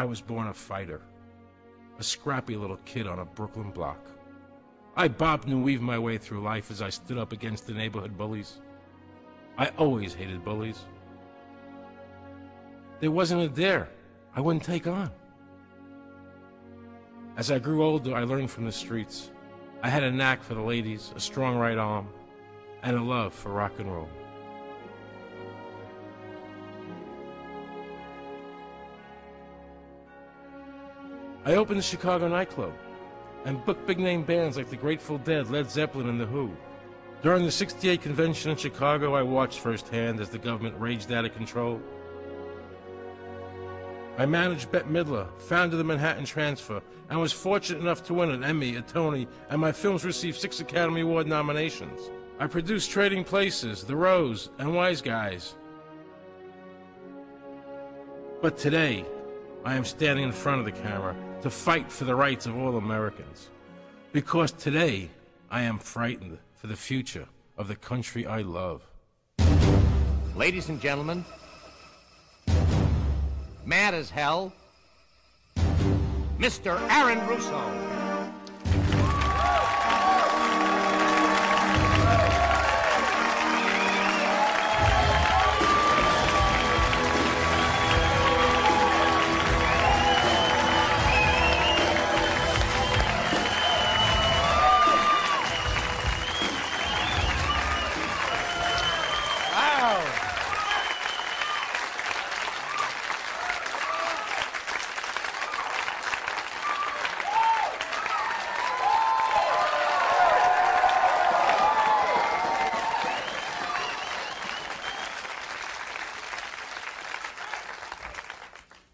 was born a fighter, a scrappy little kid on a Brooklyn block. I bobbed and weaved my way through life as I stood up against the neighborhood bullies. I always hated bullies. There wasn't a dare I wouldn't take on. As I grew older, I learned from the streets. I had a knack for the ladies, a strong right arm, and a love for rock and roll. I opened the Chicago nightclub and booked big-name bands like the Grateful Dead, Led Zeppelin, and The Who. During the '68 convention in Chicago, I watched firsthand as the government raged out of control. I managed Bette Midler, founded the Manhattan Transfer, and was fortunate enough to win an Emmy, a Tony, and my films received 6 Academy Award nominations. I produced Trading Places, The Rose, and Wise Guys. But today, I am standing in front of the camera to fight for the rights of all Americans. Because today, I am frightened for the future of the country I love. Ladies and gentlemen, mad as hell, Mr. Aaron Russo.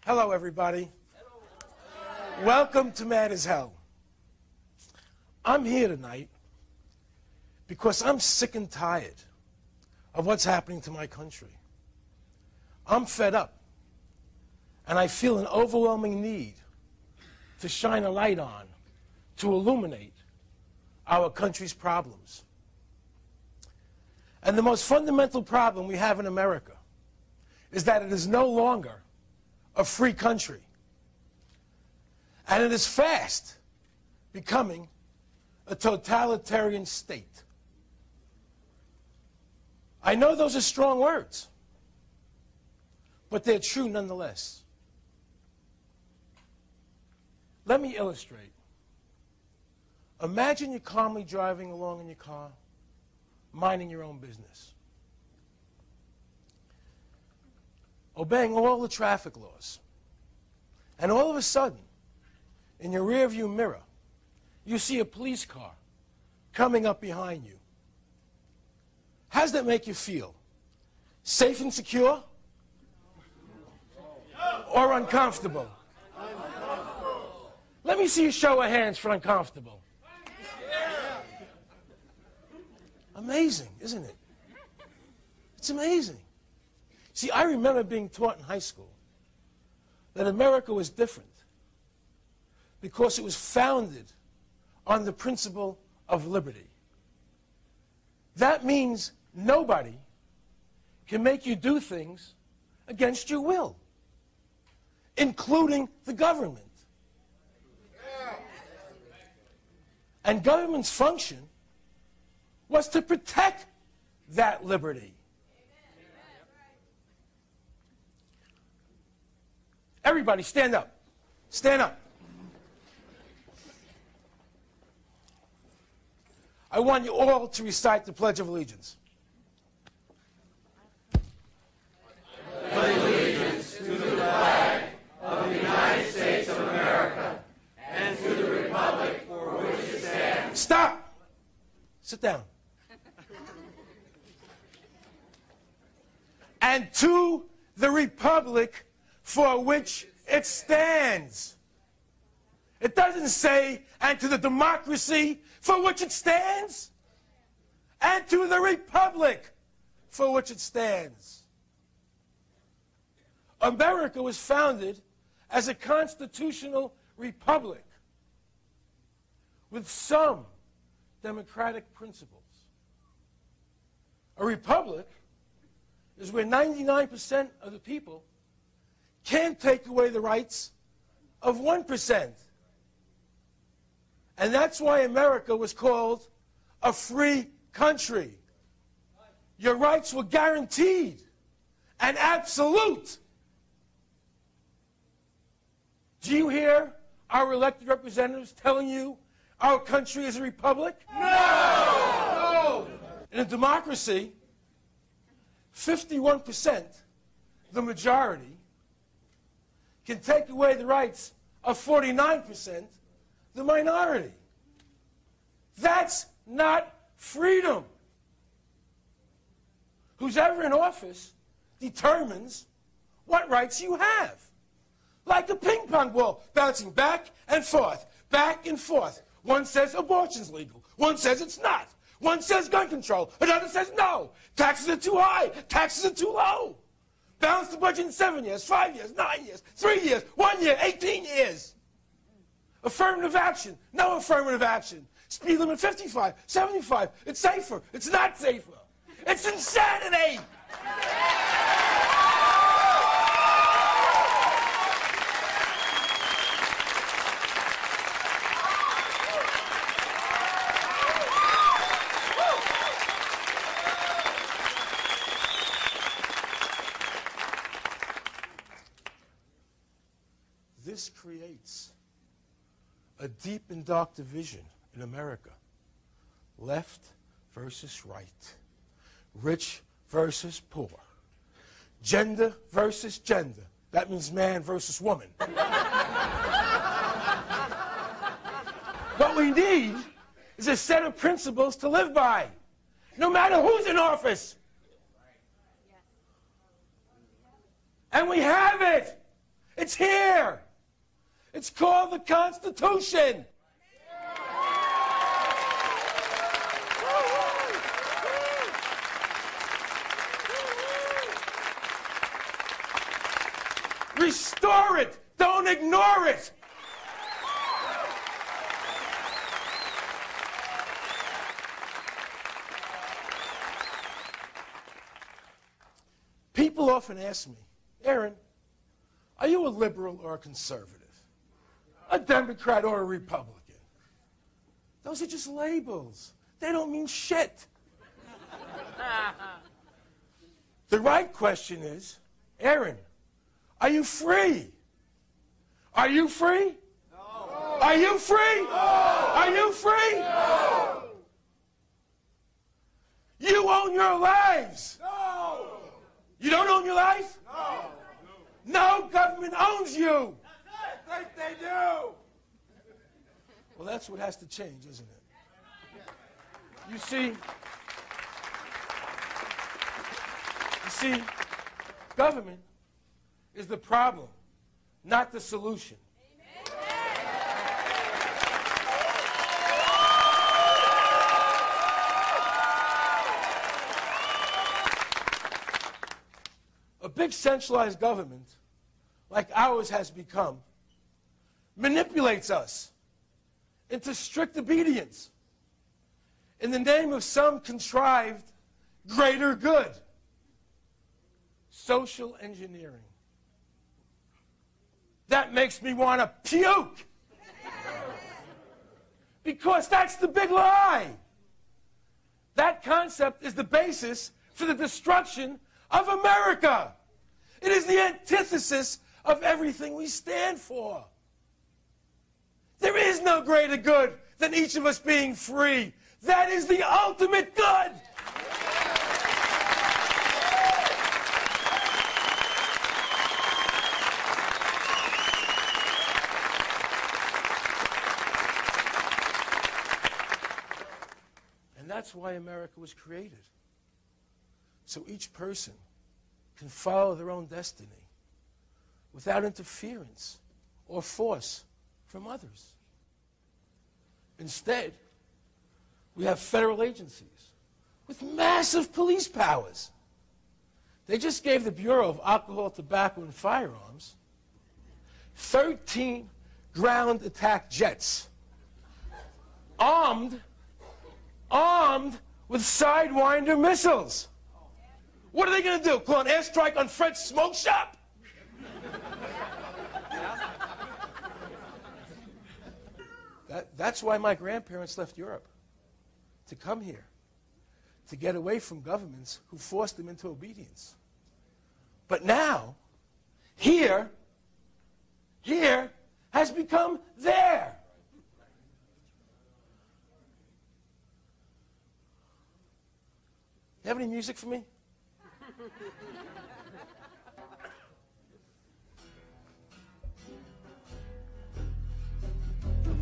Hello, everybody. Welcome to Mad as Hell. I'm here tonight because I'm sick and tired of what's happening to my country. I'm fed up, and I feel an overwhelming need to shine a light on, to illuminate our country's problems. And the most fundamental problem we have in America is that it is no longer a free country. And it is fast becoming a totalitarian state. I know those are strong words, but they're true nonetheless. Let me illustrate. Imagine you're calmly driving along in your car, minding your own business, obeying all the traffic laws. And all of a sudden, in your rearview mirror, you see a police car coming up behind you. How does that make you feel? Safe and secure? Or uncomfortable? Let me see a show of hands for uncomfortable. Amazing, isn't it? It's amazing. See, I remember being taught in high school that America was different because it was founded on the principle of liberty. That means nobody can make you do things against your will, including the government. And government's function was to protect that liberty. Everybody, stand up. Stand up. I want you all to recite the Pledge of Allegiance. I pledge allegiance to the flag of the United States of America and to the republic for which it stands. Stop! Sit down. And to the republic for which it stands. It doesn't say, and to the democracy for which it stands, and to the republic for which it stands. America was founded as a constitutional republic with some democratic principles. A republic is where 99% of the people can't take away the rights of 1%. And that's why America was called a free country. Your rights were guaranteed and absolute. Do you hear our elected representatives telling you our country is a republic? No! In a democracy, 51%, the majority, can take away the rights of 49%, the minority. That's not freedom. Who's ever in office determines what rights you have. Like a ping pong ball, bouncing back and forth, back and forth. One says abortion's legal. One says it's not. One says gun control. Another says no. Taxes are too high. Taxes are too low. Balance the budget in 7 years, 5 years, 9 years, 3 years, 1 year, 18 years. Affirmative action. No affirmative action. Speed limit 55, 75. It's safer. It's not safer. It's insanity. This creates a deep and dark division in America. Left versus right. Rich versus poor. Gender versus gender. That means man versus woman. What we need is a set of principles to live by, no matter who's in office. And we have it. It's here. It's called the Constitution. Restore it. Don't ignore it. People often ask me, Aaron, are you a liberal or a conservative? A Democrat or a Republican? Those are just labels. They don't mean shit. The right question is, Aaron, are you free? Are you free? No. Are you free? No. Are you free? No. You own your lives. No. You don't own your life? No. No government owns you. That's it. They do. Well, that's what has to change, isn't it? You see, government is the problem, not the solution. A big centralized government, like ours has become, manipulates us into strict obedience in the name of some contrived greater good. Social engineering. That makes me want to puke. Because that's the big lie. That concept is the basis for the destruction of America. It is the antithesis of everything we stand for. There is no greater good than each of us being free. That is the ultimate good. And that's why America was created. So each person can follow their own destiny without interference or force from others. Instead, we have federal agencies with massive police powers. They just gave the Bureau of Alcohol, Tobacco, and Firearms 13 ground attack jets, armed with Sidewinder missiles. What are they going to do? Call an airstrike on Fred's smoke shop? That's why my grandparents left Europe, to come here, to get away from governments who forced them into obedience. But now, here has become there. You have any music for me?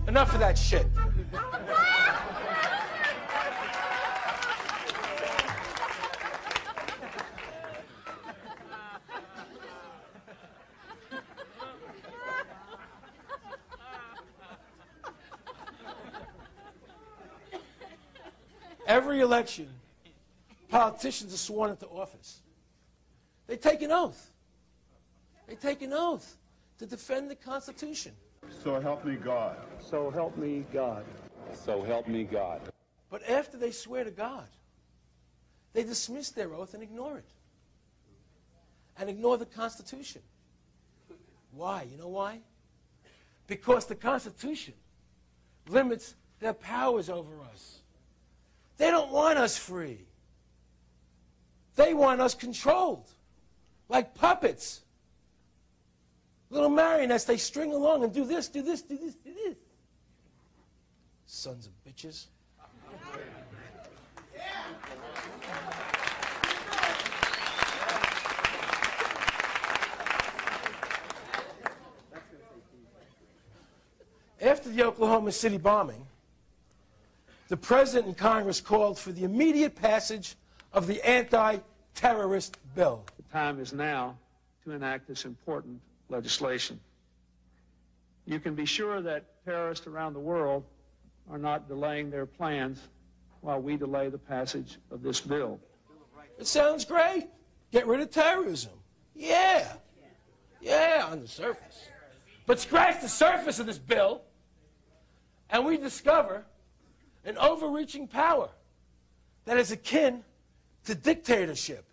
Enough of that shit. Every election, politicians are sworn into office. They take an oath. They take an oath to defend the Constitution. So help me God. So help me God. So help me God. But after they swear to God, they dismiss their oath and ignore it. And ignore the Constitution. Why? You know why? Because the Constitution limits their powers over us. They don't want us free. They want us controlled, like puppets. Little marionettes, they string along and do this, do this, do this, do this. Sons of bitches. After the Oklahoma City bombing, the President and Congress called for the immediate passage of the anti-terrorist bill. The time is now to enact this important legislation. You can be sure that terrorists around the world are not delaying their plans while we delay the passage of this bill. It sounds great. Get rid of terrorism. Yeah. Yeah, on the surface. But scratch the surface of this bill, and we discover an overreaching power that is akin to dictatorship.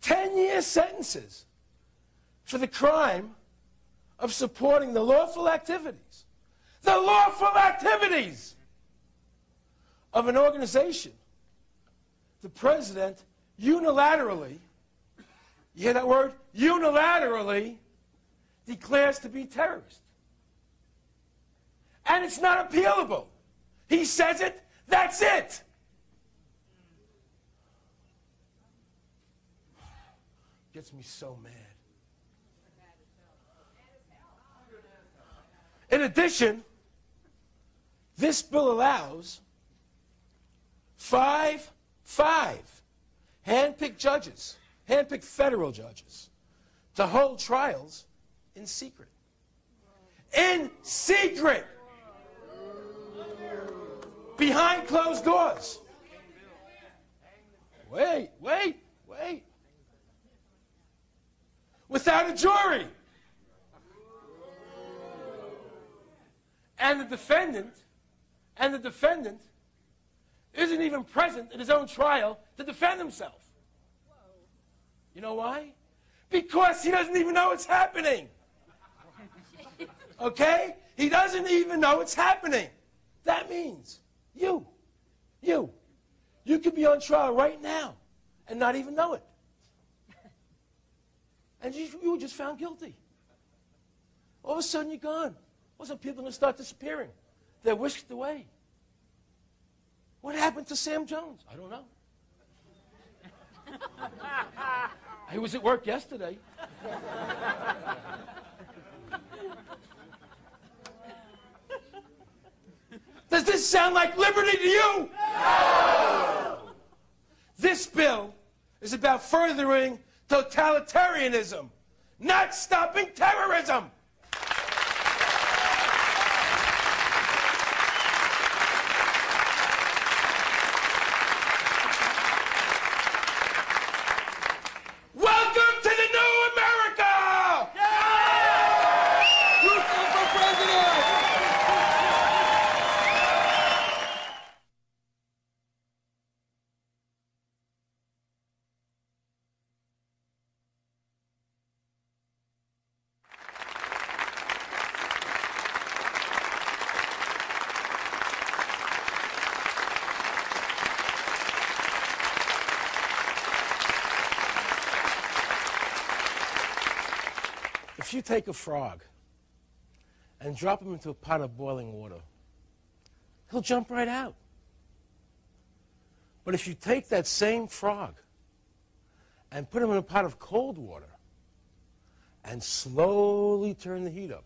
10-year sentences for the crime of supporting the lawful activities of an organization the president unilaterally, you hear that word? Unilaterally declares to be terrorist. And it's not appealable. He says it, that's it. Gets me so mad. In addition, this bill allows five hand-picked judges, hand-picked federal judges, to hold trials in secret. In secret! Behind closed doors. Wait. Without a jury. And the defendant isn't even present in his own trial to defend himself. You know why? Because he doesn't even know it's happening. Okay? He doesn't even know it's happening. That means you could be on trial right now and not even know it. And you were just found guilty. All of a sudden you're gone. All of a sudden people are going to start disappearing. They're whisked away. What happened to Sam Jones? I don't know. He was at work yesterday. Does this sound like liberty to you? No! This bill is about furthering totalitarianism, not stopping terrorism. Welcome to the new America! Yeah! Russo for president! you take a frog and drop him into a pot of boiling water, he'll jump right out. But if you take that same frog and put him in a pot of cold water and slowly turn the heat up,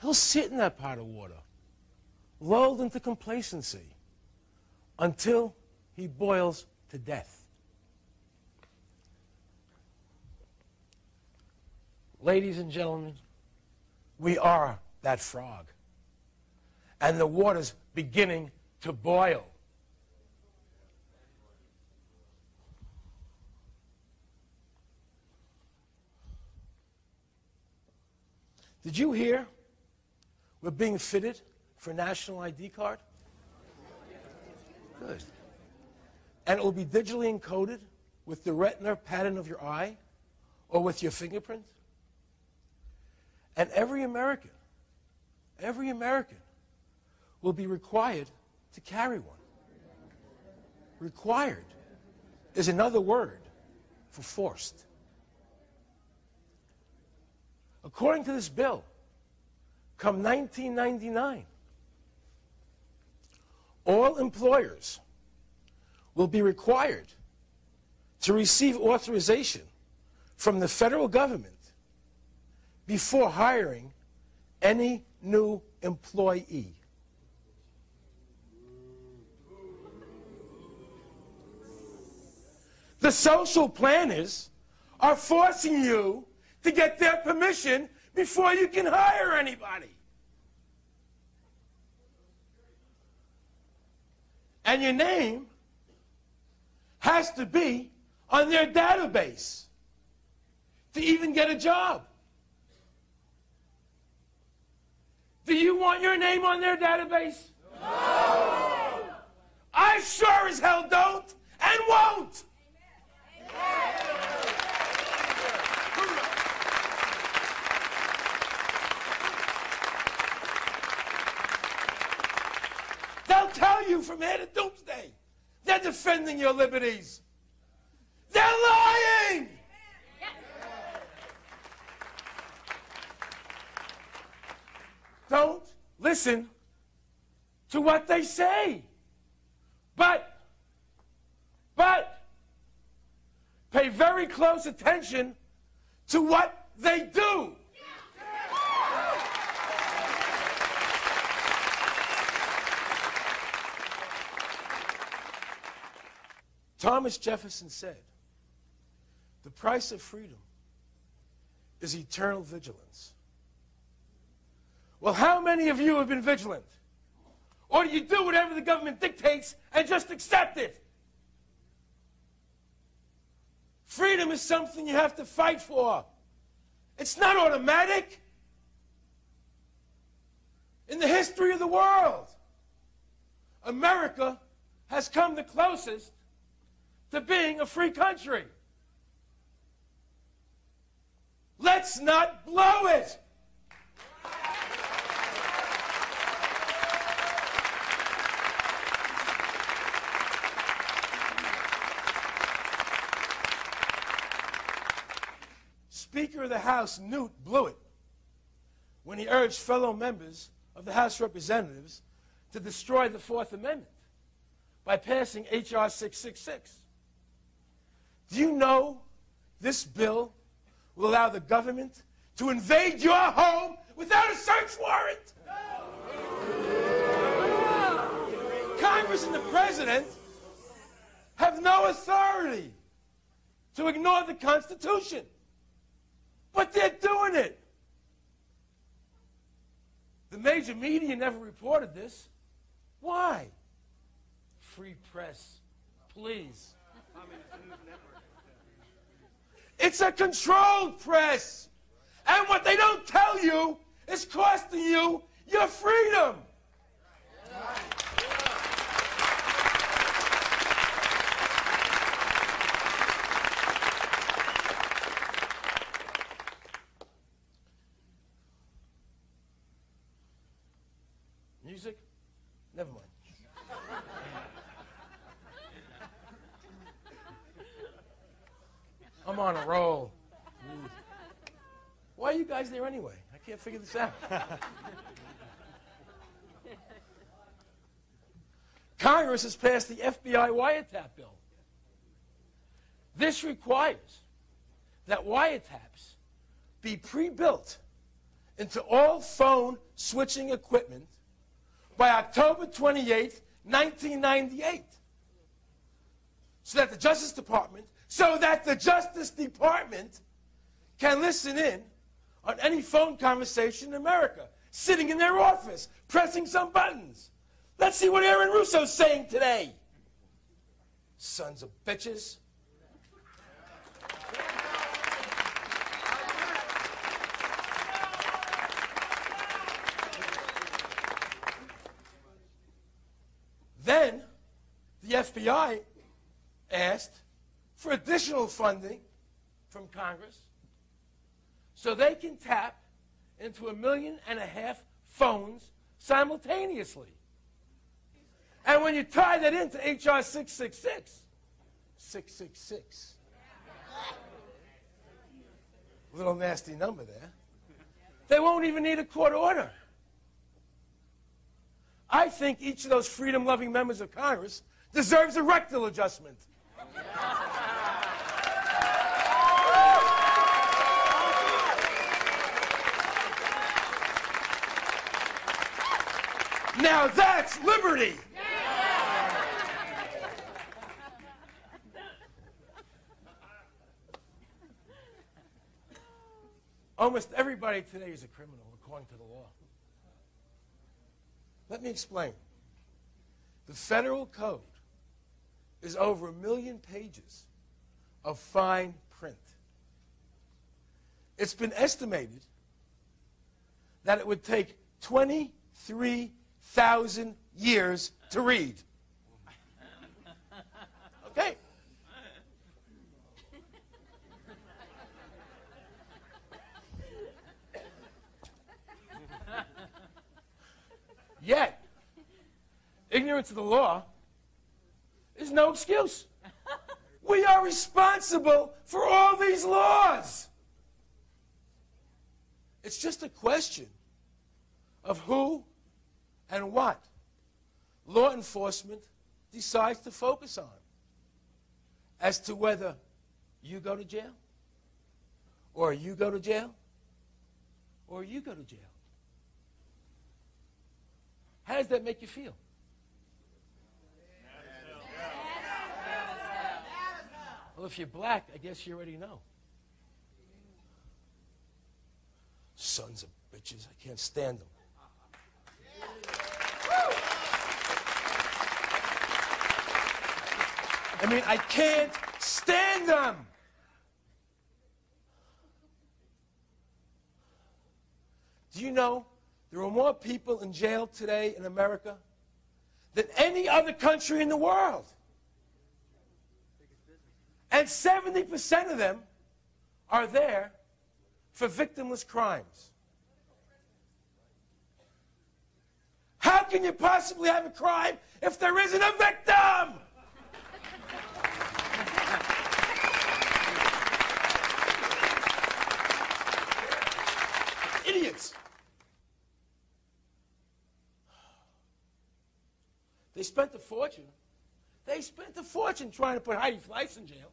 he'll sit in that pot of water, lulled into complacency, until he boils to death. Ladies and gentlemen, we are that frog. And the water's beginning to boil. Did you hear we're being fitted for National ID card? Good. And it will be digitally encoded with the retina pattern of your eye or with your fingerprint. And every American will be required to carry one. Required is another word for forced. According to this bill, come 1999, all employers will be required to receive authorization from the federal government before hiring any new employee. The social planners are forcing you to get their permission before you can hire anybody. And your name has to be on their database to even get a job. Do you want your name on their database? No! I sure as hell don't and won't! They'll tell you from here to doomsday they're defending your liberties. They're lying! Don't listen to what they say. But pay very close attention to what they do. Thomas Jefferson said, the price of freedom is eternal vigilance. Well, how many of you have been vigilant? Or do you do whatever the government dictates and just accept it? Freedom is something you have to fight for. It's not automatic. In the history of the world, America has come the closest to being a free country. Let's not blow it. Speaker of the House Newt blew it when he urged fellow members of the House of Representatives to destroy the Fourth Amendment by passing H.R. 666. Do you know this bill will allow the government to invade your home without a search warrant? Congress and the President have no authority to ignore the Constitution. But they're doing it. The major media never reported this. Why? Free press, please. It's a controlled press. And what they don't tell you is costing you your freedom. Music? Never mind. I'm on a roll. guys there anyway? I can't figure this out. Congress has passed the FBI wiretap bill. This requires that wiretaps be pre-built into all phone switching equipment by October 28, 1998. So that the Justice Department can listen in on any phone conversation in America, sitting in their office, pressing some buttons. Let's see what Aaron Russo's saying today. Sons of bitches. Then, the FBI asked for additional funding from Congress so they can tap into 1.5 million phones simultaneously. And when you tie that into H.R. 666, a little nasty number there, they won't even need a court order. I think each of those freedom-loving members of Congress deserves a rectal adjustment. Now that's liberty. Almost everybody today is a criminal, according to the law. Let me explain. The federal code is over 1 million pages of fine print. It's been estimated that it would take 23,000 years to read. Okay. Yet, ignorance of the law is no excuse. We are responsible for all these laws. It's just a question of who and what law enforcement decides to focus on as to whether you go to jail, or you go to jail, or you go to jail. How does that make you feel? Well, if you're black, I guess you already know. Sons of bitches, I can't stand them. I mean, I can't stand them. Do you know there are more people in jail today in America than any other country in the world? And 70% of them are there for victimless crimes. How can you possibly have a crime if there isn't a victim? Idiots. They spent a fortune. They spent a fortune trying to put Heidi Fleiss in jail.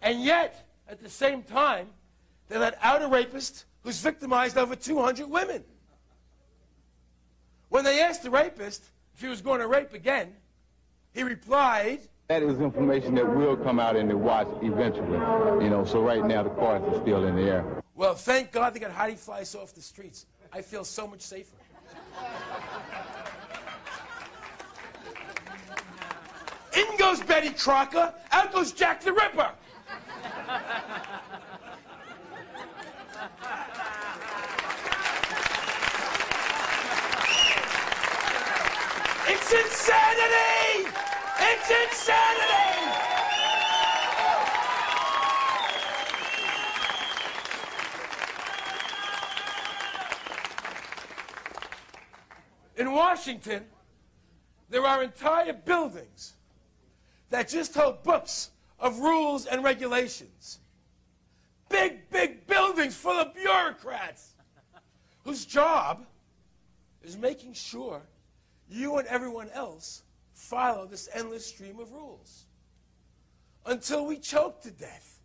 And yet, at the same time, they let out a rapist who's victimized over 200 women. When they asked the rapist if he was going to rape again, he replied, That is information that will come out in the watch eventually. You know, so right now the cards are still in the air. well, thank God they got Heidi Fleiss off the streets. I feel so much safer. In goes Betty Crocker, out goes Jack the Ripper. It's insanity! It's insanity! In Washington, there are entire buildings that just hold books of rules and regulations. Big, big buildings. buildings full of bureaucrats whose job is making sure you and everyone else follow this endless stream of rules until we choke to death.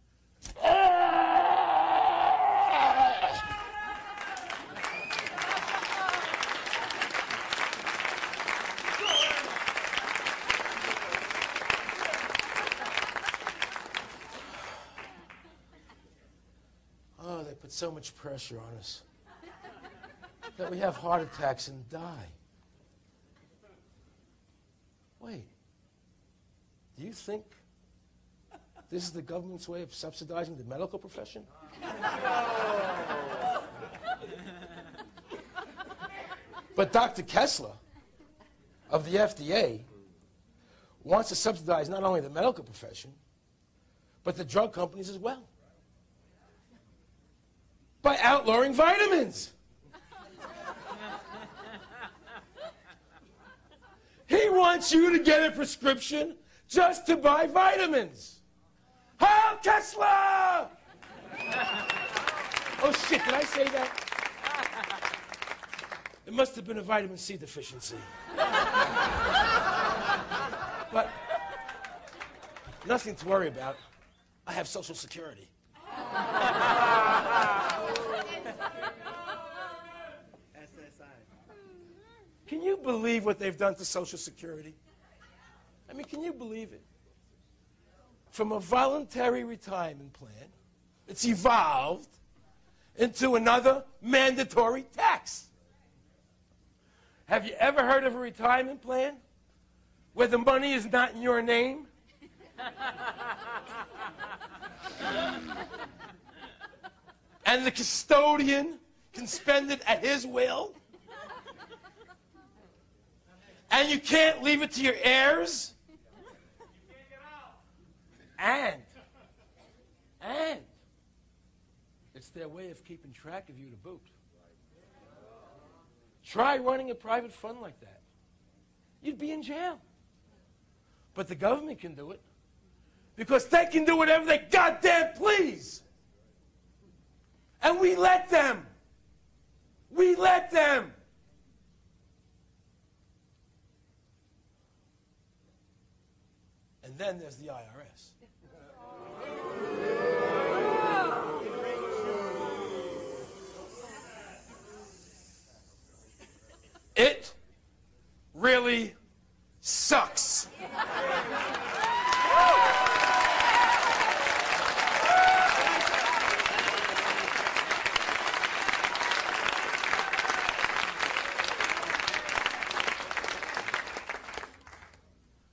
Oh, they put so much pressure on us that we have heart attacks and die. Wait, do you think this is the government's way of subsidizing the medical profession? But Dr. Kessler of the FDA wants to subsidize not only the medical profession, but the drug companies as well, by outlawing vitamins. He wants you to get a prescription just to buy vitamins. Heil Kessler! Oh shit, did I say that? It must have been a vitamin C deficiency. But nothing to worry about. I have Social Security. Can you believe what they've done to Social Security? I mean, can you believe it? From a voluntary retirement plan, it's evolved into another mandatory tax. Have you ever heard of a retirement plan where the money is not in your name? And the custodian can spend it at his will? And you can't leave it to your heirs? And it's their way of keeping track of you to boot. Try running a private fund like that. You'd be in jail. But the government can do it because they can do whatever they goddamn please. And we let them. We let them. And then there's the IRS. It really sucks.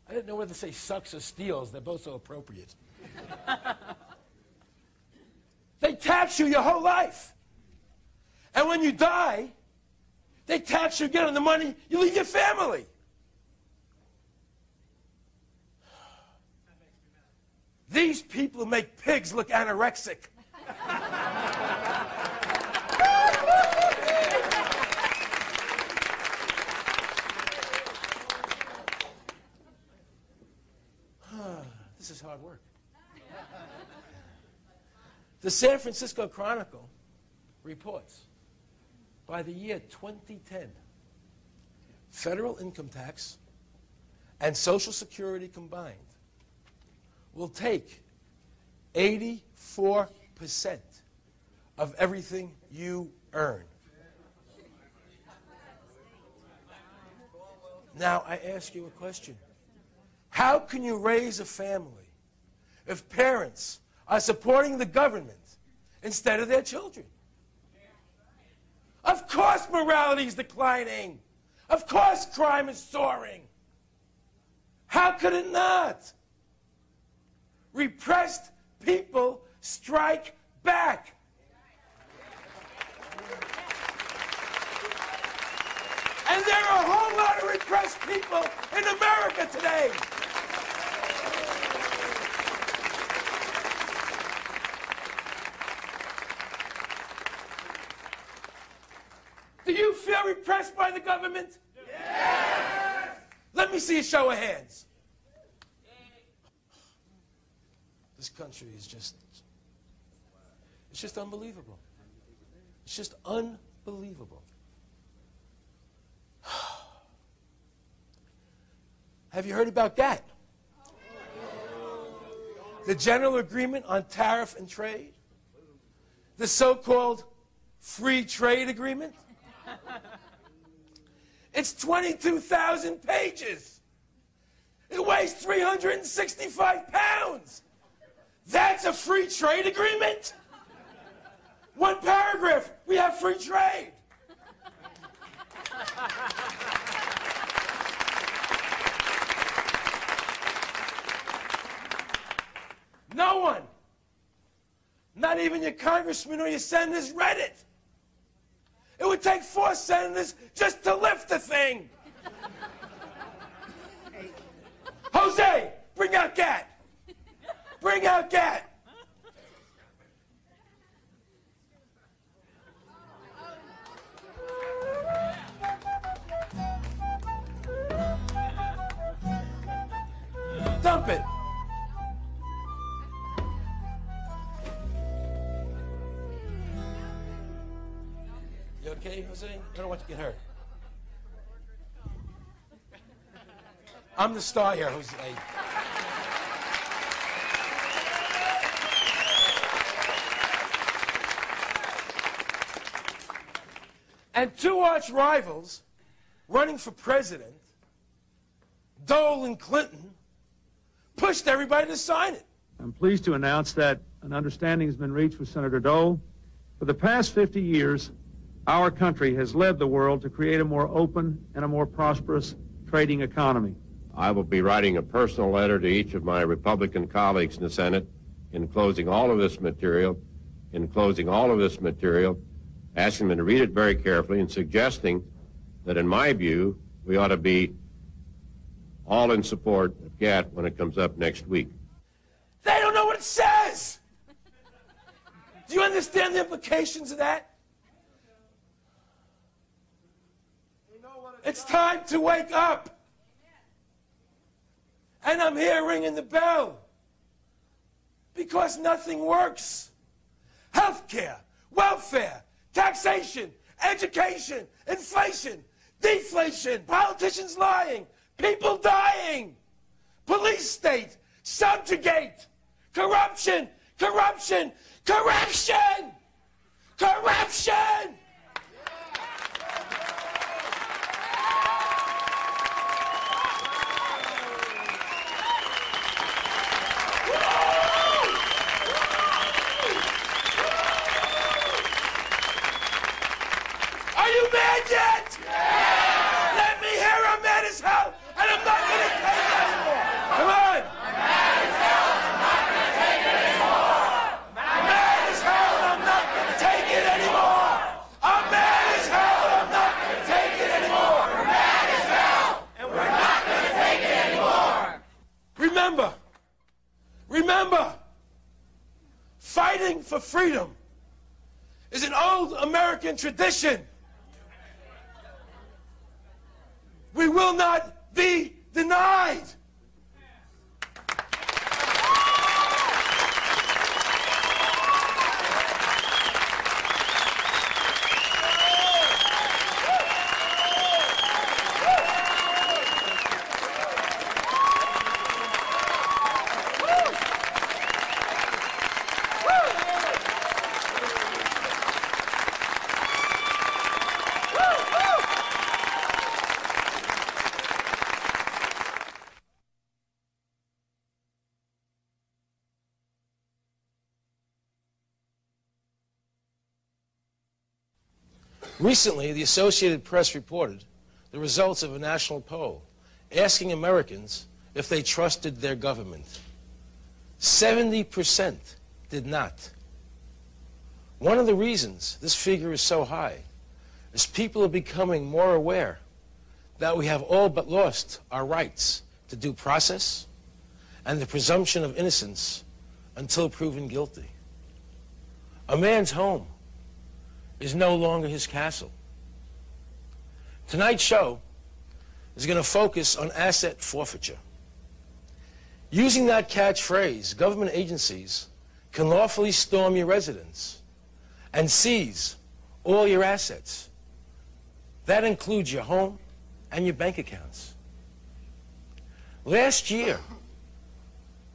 I didn't know whether to say sucks or steals. They're both so appropriate. They tax you your whole life. And when you die, they tax you again on the money you leave your family. These people make pigs look anorexic. This is hard work. The San Francisco Chronicle reports by the year 2010, federal income tax and Social Security combined will take 84% of everything you earn. Now, I ask you a question. How can you raise a family if parents are supporting the government instead of their children? Of course morality is declining. Of course crime is soaring. How could it not? Repressed people strike back. And there are a whole lot of repressed people in America today. Do you feel repressed by the government? Yes! Let me see a show of hands. This country is it's just unbelievable. just unbelievable. Have you heard about GATT? The General Agreement on Tariff and Trade? The so-called Free Trade Agreement? It's 22,000 pages. It weighs 365 pounds. That's a free trade agreement? One paragraph, we have free trade. No one, not even your congressman or your senators, read it. It would take 4 senators just to lift the thing. Jose, bring out GATT. Bring out GATT. Dump it. You okay, Jose? I don't want you to get hurt. I'm the star here, Jose. And 2 arch rivals running for president, Dole and Clinton, pushed everybody to sign it. I'm pleased to announce that an understanding has been reached with Senator Dole. For the past 50 years, our country has led the world to create a more open and a more prosperous trading economy. I will be writing a personal letter to each of my Republican colleagues in the Senate enclosing all of this material, asking them to read it very carefully and suggesting that, in my view, we ought to be all in support of GATT when it comes up next week. They don't know what it says. Do you understand the implications of that? It's time to wake up. And I'm here ringing the bell because nothing works. Healthcare, welfare, taxation, education, inflation, deflation, politicians lying, people dying, police state, subjugate, corruption, corruption, corruption, corruption. Are you mad yet? Yeah. Let me hear I'm mad as hell, and I'm not going to take it anymore. Come on. I'm mad as hell, and I'm not going to take it anymore. I'm mad as hell, and I'm not going to take it anymore. I'm mad as hell, and I'm not going to take it anymore. We're mad as hell, and we're not going to take it anymore. Remember, fighting for freedom is an old American tradition. We will not be denied. Recently, the Associated Press reported the results of a national poll asking Americans if they trusted their government. 70% did not. One of the reasons this figure is so high is people are becoming more aware that we have all but lost our rights to due process and the presumption of innocence until proven guilty. A man's home is no longer his castle. Tonight's show is going to focus on asset forfeiture. Using that catchphrase, government agencies can lawfully storm your residence and seize all your assets. That includes your home and your bank accounts. Last year,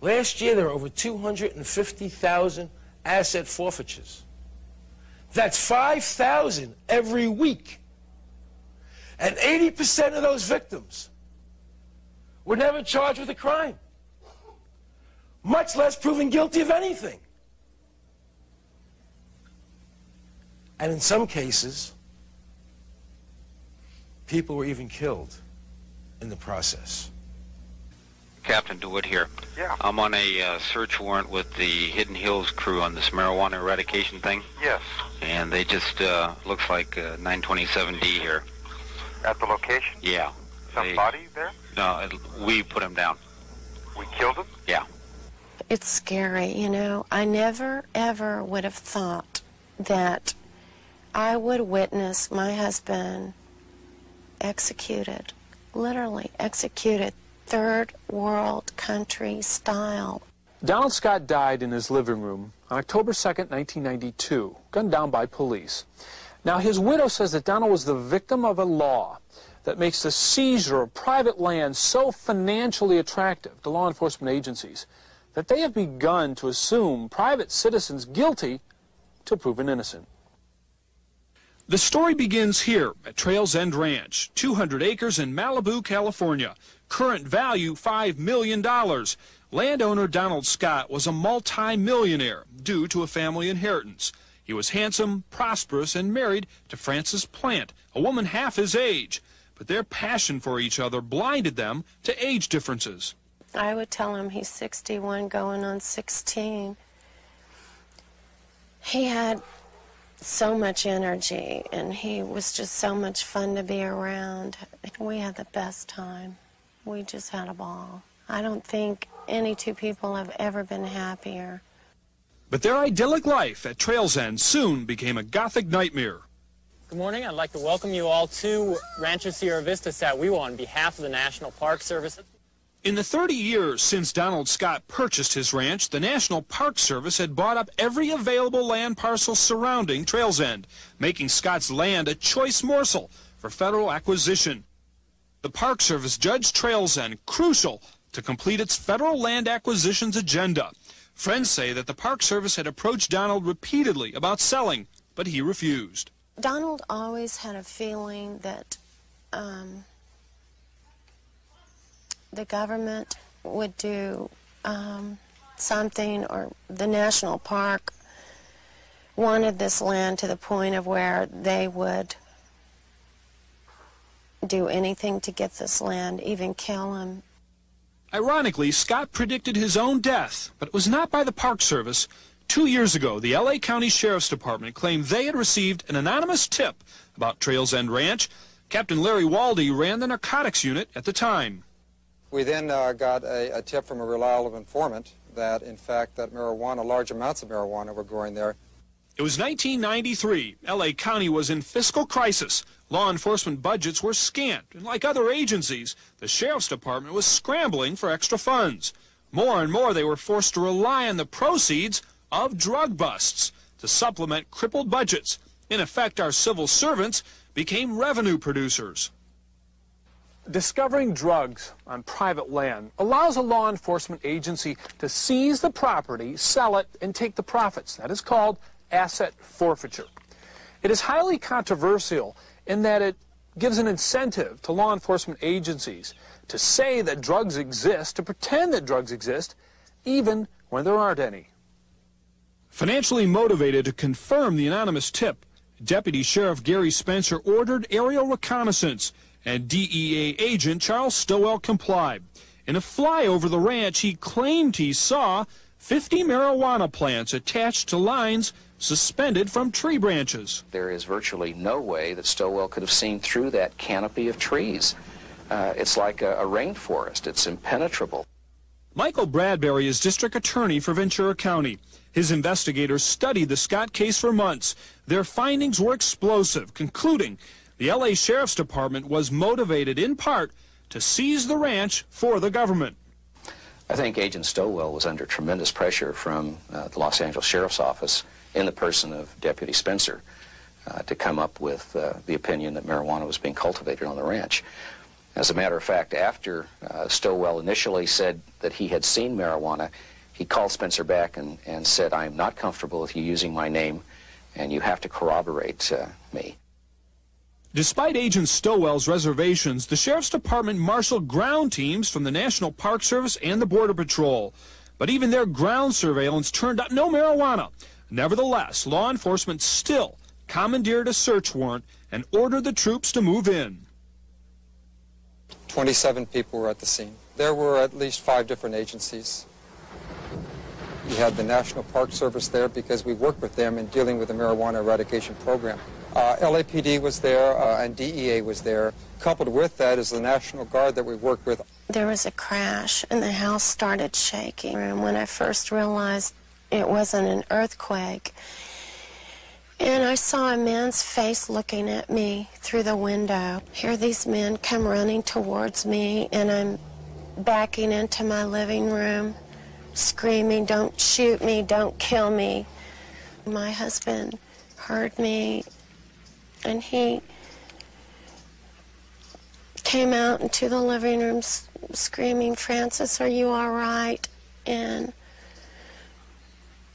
there were over 250,000 asset forfeitures. That's 5,000 every week. And 80% of those victims were never charged with a crime, much less proven guilty of anything. And in some cases, people were even killed in the process. Captain DeWitt here. Yeah. I'm on a search warrant with the Hidden Hills crew on this marijuana eradication thing. Yes. And they just, looks like 927D here. At the location? Yeah. Some body there? No, we put him down. We killed him? Yeah. It's scary, you know. I never, ever would have thought that I would witness my husband executed, literally executed, third world country style. Donald Scott died in his living room on October 2nd, 1992, gunned down by police. Now, his widow says that Donald was the victim of a law that makes the seizure of private land so financially attractive to law enforcement agencies that they have begun to assume private citizens guilty till proven innocent. The story begins here at Trails End Ranch, 200 acres in Malibu, California. Current value, $5 million. Landowner Donald Scott was a multi-millionaire due to a family inheritance. He was handsome, prosperous, and married to Frances Plant, a woman half his age. But their passion for each other blinded them to age differences. I would tell him he's 61 going on 16. He had so much energy, and he was just so much fun to be around. We had the best time. We just had a ball. I don't think any two people have ever been happier. But their idyllic life at Trails End soon became a Gothic nightmare. Good morning. I'd like to welcome you all to Rancho Sierra Vista Satwewa on behalf of the National Park Service. In the 30 years since Donald Scott purchased his ranch, the National Park Service had bought up every available land parcel surrounding Trails End, making Scott's land a choice morsel for federal acquisition. The Park Service judged Trails End crucial to complete its federal land acquisitions agenda. Friends say that the Park Service had approached Donald repeatedly about selling, but he refused. Donald always had a feeling that the government would do something, or the national park wanted this land to the point of where they would do anything to get this land, even kill him. Ironically, Scott predicted his own death, but it was not by the Park Service. 2 years ago, the L.A. County Sheriff's Department claimed they had received an anonymous tip about Trails End Ranch. Captain Larry Waldy ran the narcotics unit at the time. We then got a tip from a reliable informant that, in fact, that marijuana, large amounts of marijuana were growing there. It was 1993. L.A. County was in fiscal crisis. Law enforcement budgets were scant, and like other agencies, the Sheriff's Department was scrambling for extra funds. More and more, they were forced to rely on the proceeds of drug busts to supplement crippled budgets. In effect, our civil servants became revenue producers. Discovering drugs on private land allows a law enforcement agency to seize the property, sell it, and take the profits. That is called asset forfeiture. It is highly controversial in that it gives an incentive to law enforcement agencies to say that drugs exist, to pretend that drugs exist, even when there aren't any. Financially motivated to confirm the anonymous tip, Deputy Sheriff Gary Spencer ordered aerial reconnaissance, and DEA agent Charles Stowell complied. In a flyover the ranch, he claimed he saw 50 marijuana plants attached to lines suspended from tree branches. There is virtually no way that Stowell could have seen through that canopy of trees. It's like a rainforest. It's impenetrable. Michael Bradbury is district attorney for Ventura County. His investigators studied the Scott case for months. Their findings were explosive, concluding the L.A. Sheriff's Department was motivated in part to seize the ranch for the government. I think Agent Stowell was under tremendous pressure from the Los Angeles Sheriff's Office in the person of Deputy Spencer to come up with the opinion that marijuana was being cultivated on the ranch. As a matter of fact, after Stowell initially said that he had seen marijuana, he called Spencer back and said, "I am not comfortable with you using my name, and you have to corroborate me." Despite Agent Stowell's reservations, the Sheriff's Department marshaled ground teams from the National Park Service and the Border Patrol. But even their ground surveillance turned up no marijuana. Nevertheless, law enforcement still commandeered a search warrant and ordered the troops to move in. 27 people were at the scene. There were at least 5 different agencies. You had the National Park Service there because we work with them in dealing with the marijuana eradication program. LAPD was there and DEA was there. Coupled with that is the National Guard that we work with. There was a crash and the house started shaking. And when I first realized it wasn't an earthquake, and I saw a man's face looking at me through the window. Here these men come running towards me, and I'm backing into my living room, screaming, "Don't shoot me, don't kill me." My husband heard me, and he came out into the living room screaming, "Francis, are you all right?" And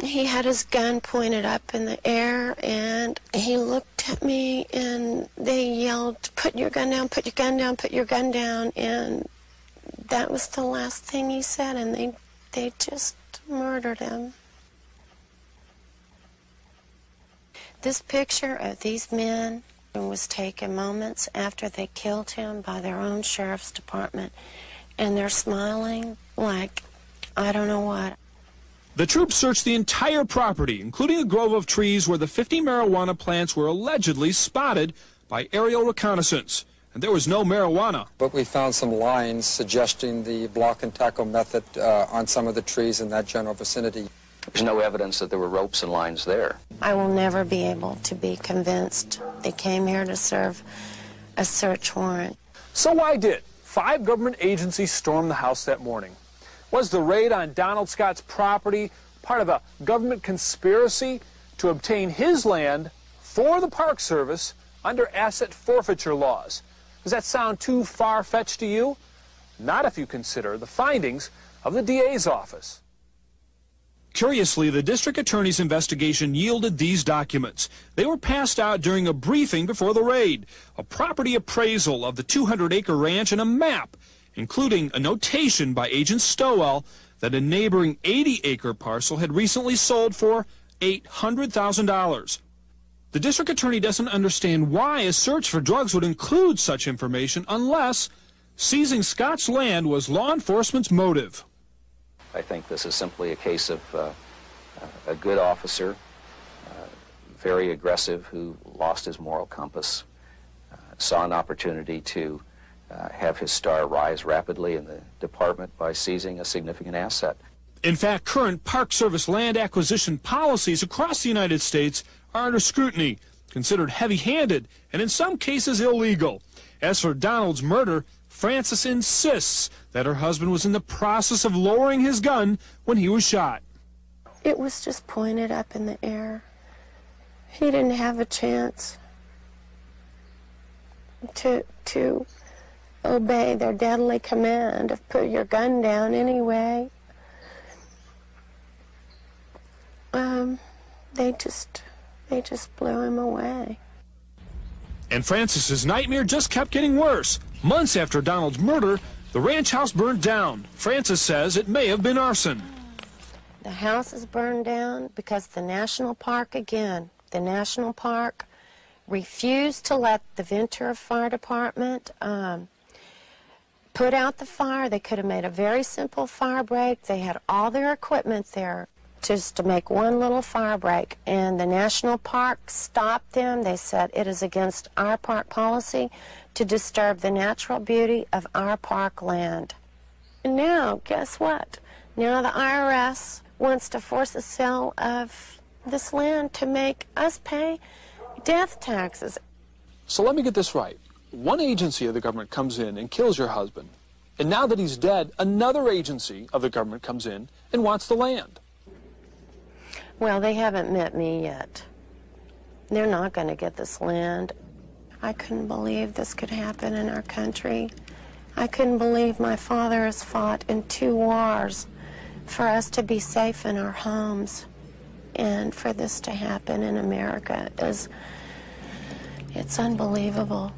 he had his gun pointed up in the air, and he looked at me, and they yelled, "Put your gun down, put your gun down, put your gun down." And that was the last thing he said, and they just murdered him. This picture of these men was taken moments after they killed him by their own sheriff's department, and they're smiling like I don't know what. The troops searched the entire property, including a grove of trees where the 50 marijuana plants were allegedly spotted by aerial reconnaissance. And there was no marijuana. But we found some lines suggesting the block and tackle method on some of the trees in that general vicinity. There's no evidence that there were ropes and lines there. I will never be able to be convinced. They came here to serve a search warrant. So why did 5 government agencies storm the house that morning? Was the raid on Donald Scott's property part of a government conspiracy to obtain his land for the Park Service under asset forfeiture laws? Does that sound too far-fetched to you? Not if you consider the findings of the DA's office. Curiously, the district attorney's investigation yielded these documents. They were passed out during a briefing before the raid, a property appraisal of the 200-acre ranch and a map, including a notation by Agent Stowell that a neighboring 80-acre parcel had recently sold for $800,000. The district attorney doesn't understand why a search for drugs would include such information unless seizing Scott's land was law enforcement's motive. I think this is simply a case of a good officer, very aggressive, who lost his moral compass, saw an opportunity to have his star rise rapidly in the department by seizing a significant asset. In fact, current Park Service land acquisition policies across the United States are under scrutiny, considered heavy-handed, and in some cases illegal. As for Donald's murder, Frances insists that her husband was in the process of lowering his gun when he was shot. It was just pointed up in the air. He didn't have a chance to obey their deadly command of put your gun down anyway. They just blew him away. And Frances's nightmare just kept getting worse. Months after Donald's murder, the ranch house burned down. Frances says it may have been arson. The house is burned down because the National Park, again, the National Park refused to let the Ventura Fire Department put out the fire. They could have made a very simple fire break. They had all their equipment there just to make one little fire break, and the National Park stopped them. They said it is against our park policy to disturb the natural beauty of our park land. And now, guess what? Now the IRS wants to force a sale of this land to make us pay death taxes. So let me get this right. One agency of the government comes in and kills your husband, and now that he's dead, another agency of the government comes in and wants the land. Well, they haven't met me yet. They're not going to get this land. I couldn't believe this could happen in our country. I couldn't believe my father has fought in 2 wars for us to be safe in our homes. And for this to happen in America it's unbelievable.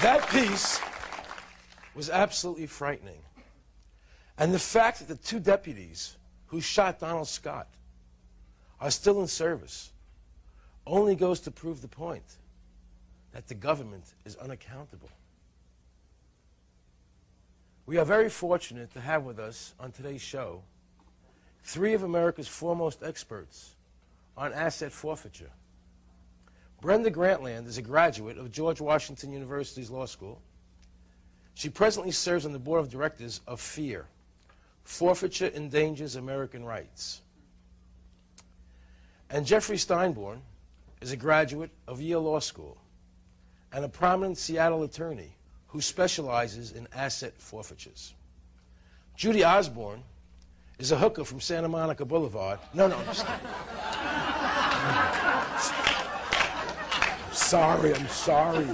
That piece was absolutely frightening. And the fact that the 2 deputies who shot Donald Scott are still in service only goes to prove the point that the government is unaccountable. We are very fortunate to have with us on today's show 3 of America's foremost experts on asset forfeiture. Brenda Grantland is a graduate of George Washington University's law school. She presently serves on the board of directors of FEAR, Forfeiture Endangers American Rights. And Jeffrey Steinborn is a graduate of Yale Law School and a prominent Seattle attorney who specializes in asset forfeitures. Judy Osborne is a hooker from Santa Monica Boulevard. No, I'm just kidding. I'm sorry.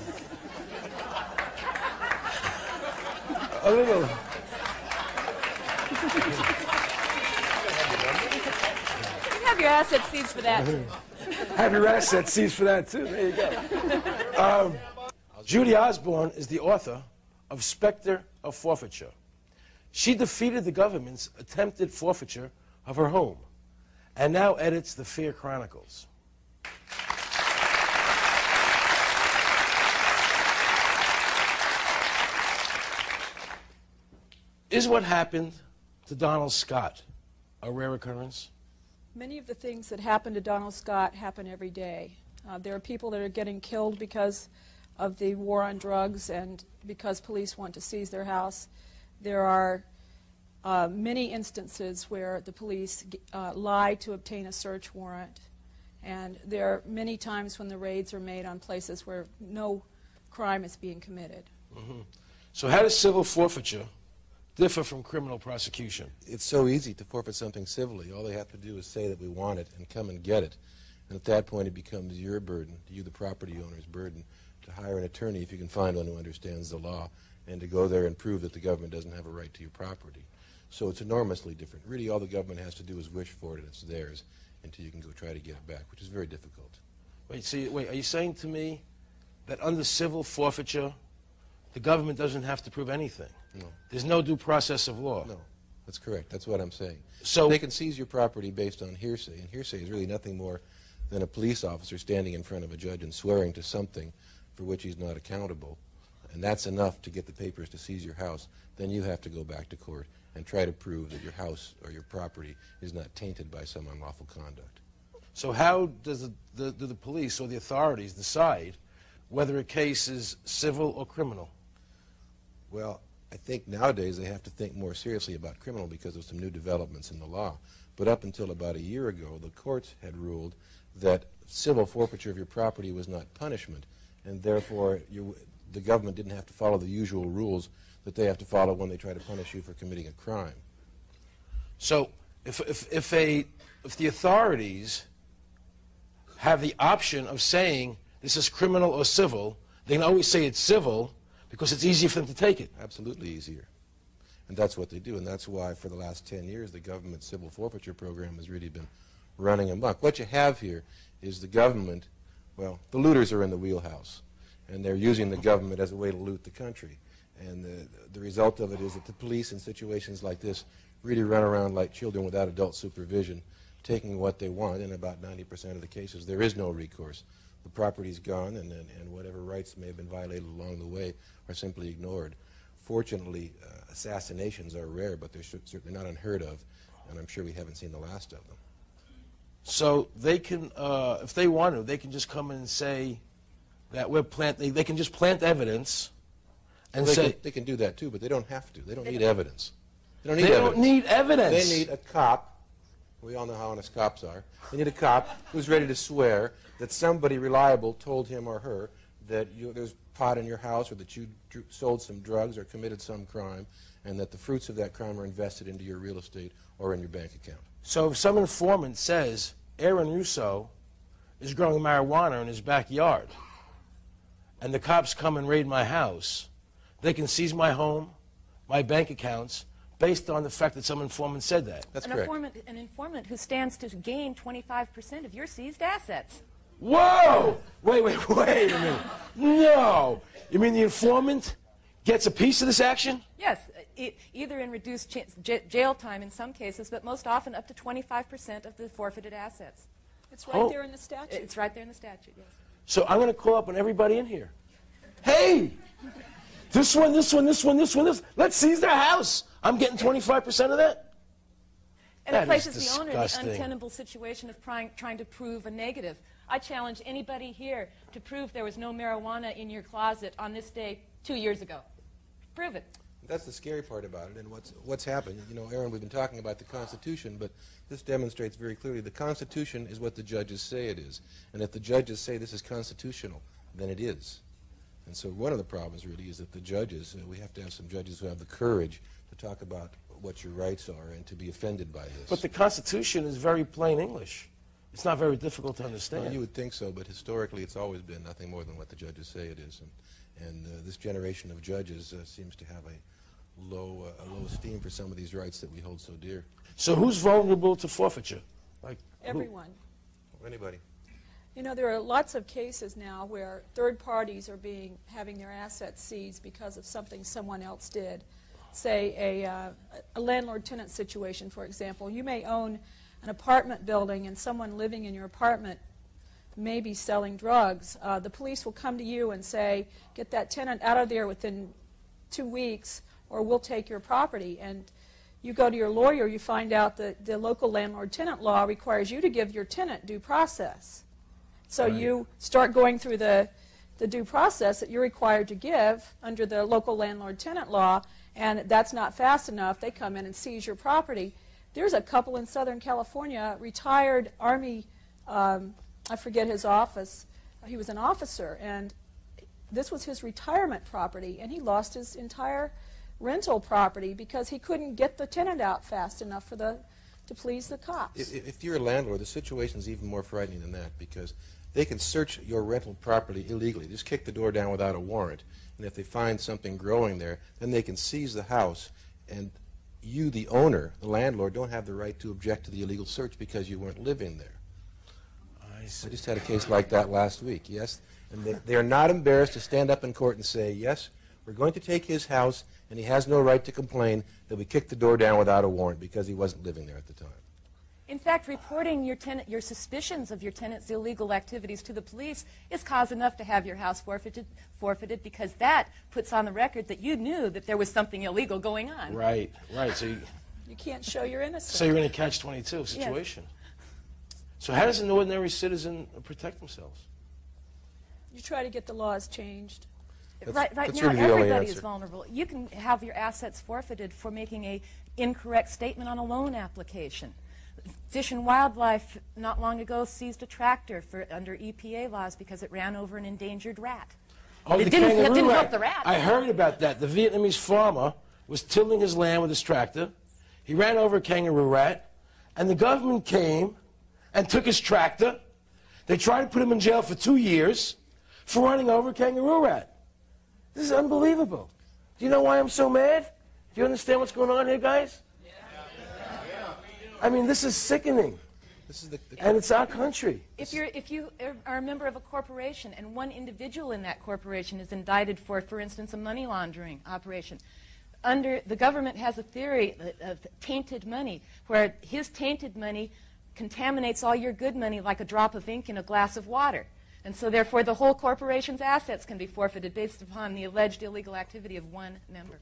A little. You have your asset seized for that. Have your asset seized for that, too. There you go. Judy Osborne is the author of Spectre of Forfeiture. She defeated the government's attempted forfeiture of her home and now edits the FEAR Chronicles. Is what happened to Donald Scott a rare occurrence? Many of the things that happen to Donald Scott happen every day. There are people that are getting killed because of the war on drugs and because police want to seize their house. There are many instances where the police lie to obtain a search warrant. And there are many times when the raids are made on places where no crime is being committed. Mm-hmm. So how does civil forfeiture differ from criminal prosecution? It's so easy to forfeit something civilly. All they have to do is say that we want it and come and get it. And at that point it becomes your burden, you the property owner's burden, to hire an attorney if you can find one who understands the law and to go there and prove that the government doesn't have a right to your property. So it's enormously different. Really all the government has to do is wish for it and it's theirs until you can go try to get it back, which is very difficult. Wait, are you saying to me that under civil forfeiture the government doesn't have to prove anything? No. There's no due process of law? No, that's correct. That's what I'm saying. So they can seize your property based on hearsay, and hearsay is really nothing more than a police officer standing in front of a judge and swearing to something for which he's not accountable. And that's enough to get the papers to seize your house. Then you have to go back to court and try to prove that your house or your property is not tainted by some unlawful conduct. So how does do the police or the authorities decide whether a case is civil or criminal? Well, I think nowadays they have to think more seriously about criminal because of some new developments in the law. But up until about a year ago, the courts had ruled that civil forfeiture of your property was not punishment, and therefore the government didn't have to follow the usual rules that they have to follow when they try to punish you for committing a crime. So if the authorities have the option of saying this is criminal or civil, they can always say it's civil because it's easier for them to take it. Absolutely easier. And that's what they do, and that's why for the last 10 years the government civil forfeiture program has really been running amok. What you have here is the government, well, the looters are in the wheelhouse, and they're using the government as a way to loot the country. And the result of it is that the police in situations like this really run around like children without adult supervision, taking what they want. In about 90% of the cases, there is no recourse. The property's gone, and whatever rights may have been violated along the way are simply ignored. Fortunately, assassinations are rare, but they're certainly not unheard of, and I'm sure we haven't seen the last of them. So they can, if they want to, they can just come in and say that they can just plant evidence and say... They can do that too, but they don't have to. They don't need evidence. They don't need evidence. They need a cop. We all know how honest cops are. They need a cop who's ready to swear that somebody reliable told him or her that there's pot in your house, or that you sold some drugs or committed some crime, and that the fruits of that crime are invested into your real estate or in your bank account. So if some informant says Aaron Russo is growing marijuana in his backyard, and the cops come and raid my house, they can seize my home, my bank accounts, based on the fact that some informant said that. That's correct. An informant who stands to gain 25% of your seized assets. Whoa! Wait a minute. No! You mean the informant gets a piece of this action? Yes, either in reduced jail time in some cases, but most often up to 25% of the forfeited assets. It's right there in the statute. It's right there in the statute, yes. So I'm going to call up on everybody in here. Hey! This one. Let's seize their house. I'm getting 25% of that? And it places the owner in the untenable situation of trying to prove a negative. I challenge anybody here to prove there was no marijuana in your closet on this day 2 years ago. Prove it. That's the scary part about it, and what's happened. You know, Aaron, we've been talking about the Constitution, but this demonstrates very clearly the Constitution is what the judges say it is. And if the judges say this is constitutional, then it is. And so one of the problems really is that the judges, we have to have some judges who have the courage to talk about what your rights are and to be offended by this. But the Constitution is very plain English. It's not very difficult to understand. Well, you would think so, but historically it's always been nothing more than what the judges say it is. And this generation of judges seems to have a low esteem for some of these rights that we hold so dear. So who's vulnerable to forfeiture? Like everyone. Or anybody. You know, there are lots of cases now where third parties are having their assets seized because of something someone else did. Say a landlord-tenant situation, for example. You may own an apartment building and someone living in your apartment may be selling drugs. The police will come to you and say, get that tenant out of there within 2 weeks or we'll take your property. And you go to your lawyer, you find out that the local landlord-tenant law requires you to give your tenant due process. So you start going through the due process that you're required to give under the local landlord-tenant law, and that's not fast enough. They come in and seize your property. There's a couple in Southern California, retired Army, I forget his office. He was an officer, and this was his retirement property, and he lost his entire rental property because he couldn't get the tenant out fast enough to please the cops. If you're a landlord, the situation is even more frightening than that, because they can search your rental property illegally. Just kick the door down without a warrant. And if they find something growing there, then they can seize the house. And you, the owner, the landlord, don't have the right to object to the illegal search because you weren't living there. I just had a case like that last week, yes? And they are not embarrassed to stand up in court and say, yes, we're going to take his house, and he has no right to complain that we kicked the door down without a warrant because he wasn't living there at the time. In fact, reporting your suspicions of your tenant's illegal activities to the police is cause enough to have your house forfeited because that puts on the record that you knew that there was something illegal going on. Right. So you can't show your innocence. So you're in a catch-22 situation. Yes. So how does an ordinary citizen protect themselves? You try to get the laws changed. Right now, everybody is vulnerable. You can have your assets forfeited for making an incorrect statement on a loan application. Fish and Wildlife not long ago seized a tractor under EPA laws because it ran over an endangered rat. Oh, it didn't help the rat. I heard about that. The Vietnamese farmer was tilling his land with his tractor. He ran over a kangaroo rat, and the government came and took his tractor. They tried to put him in jail for 2 years for running over a kangaroo rat. This is unbelievable. Do you know why I'm so mad? Do you understand what's going on here, guys? I mean, this is sickening. And it's our country. If you are a member of a corporation and one individual in that corporation is indicted for instance, a money laundering operation, the government has a theory of tainted money, where his tainted money contaminates all your good money like a drop of ink in a glass of water. And so, therefore, the whole corporation's assets can be forfeited based upon the alleged illegal activity of one member.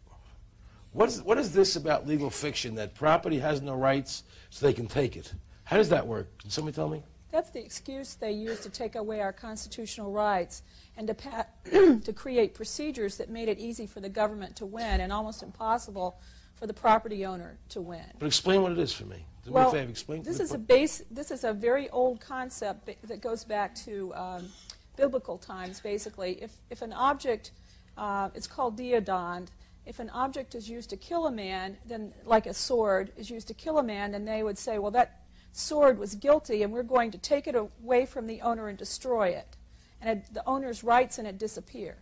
What is this about legal fiction, that property has no rights so they can take it? How does that work? Can somebody tell me? That's the excuse they use to take away our constitutional rights and to create procedures that made it easy for the government to win and almost impossible for the property owner to win. But explain what it is for me. Do me well, a favor, explain. This is a very old concept that goes back to biblical times, basically. If an object, it's called deodond, if an object is used to kill a man, then like a sword is used to kill a man, then they would say, well, that sword was guilty, and we're going to take it away from the owner and destroy it. And the owner's rights in it disappear.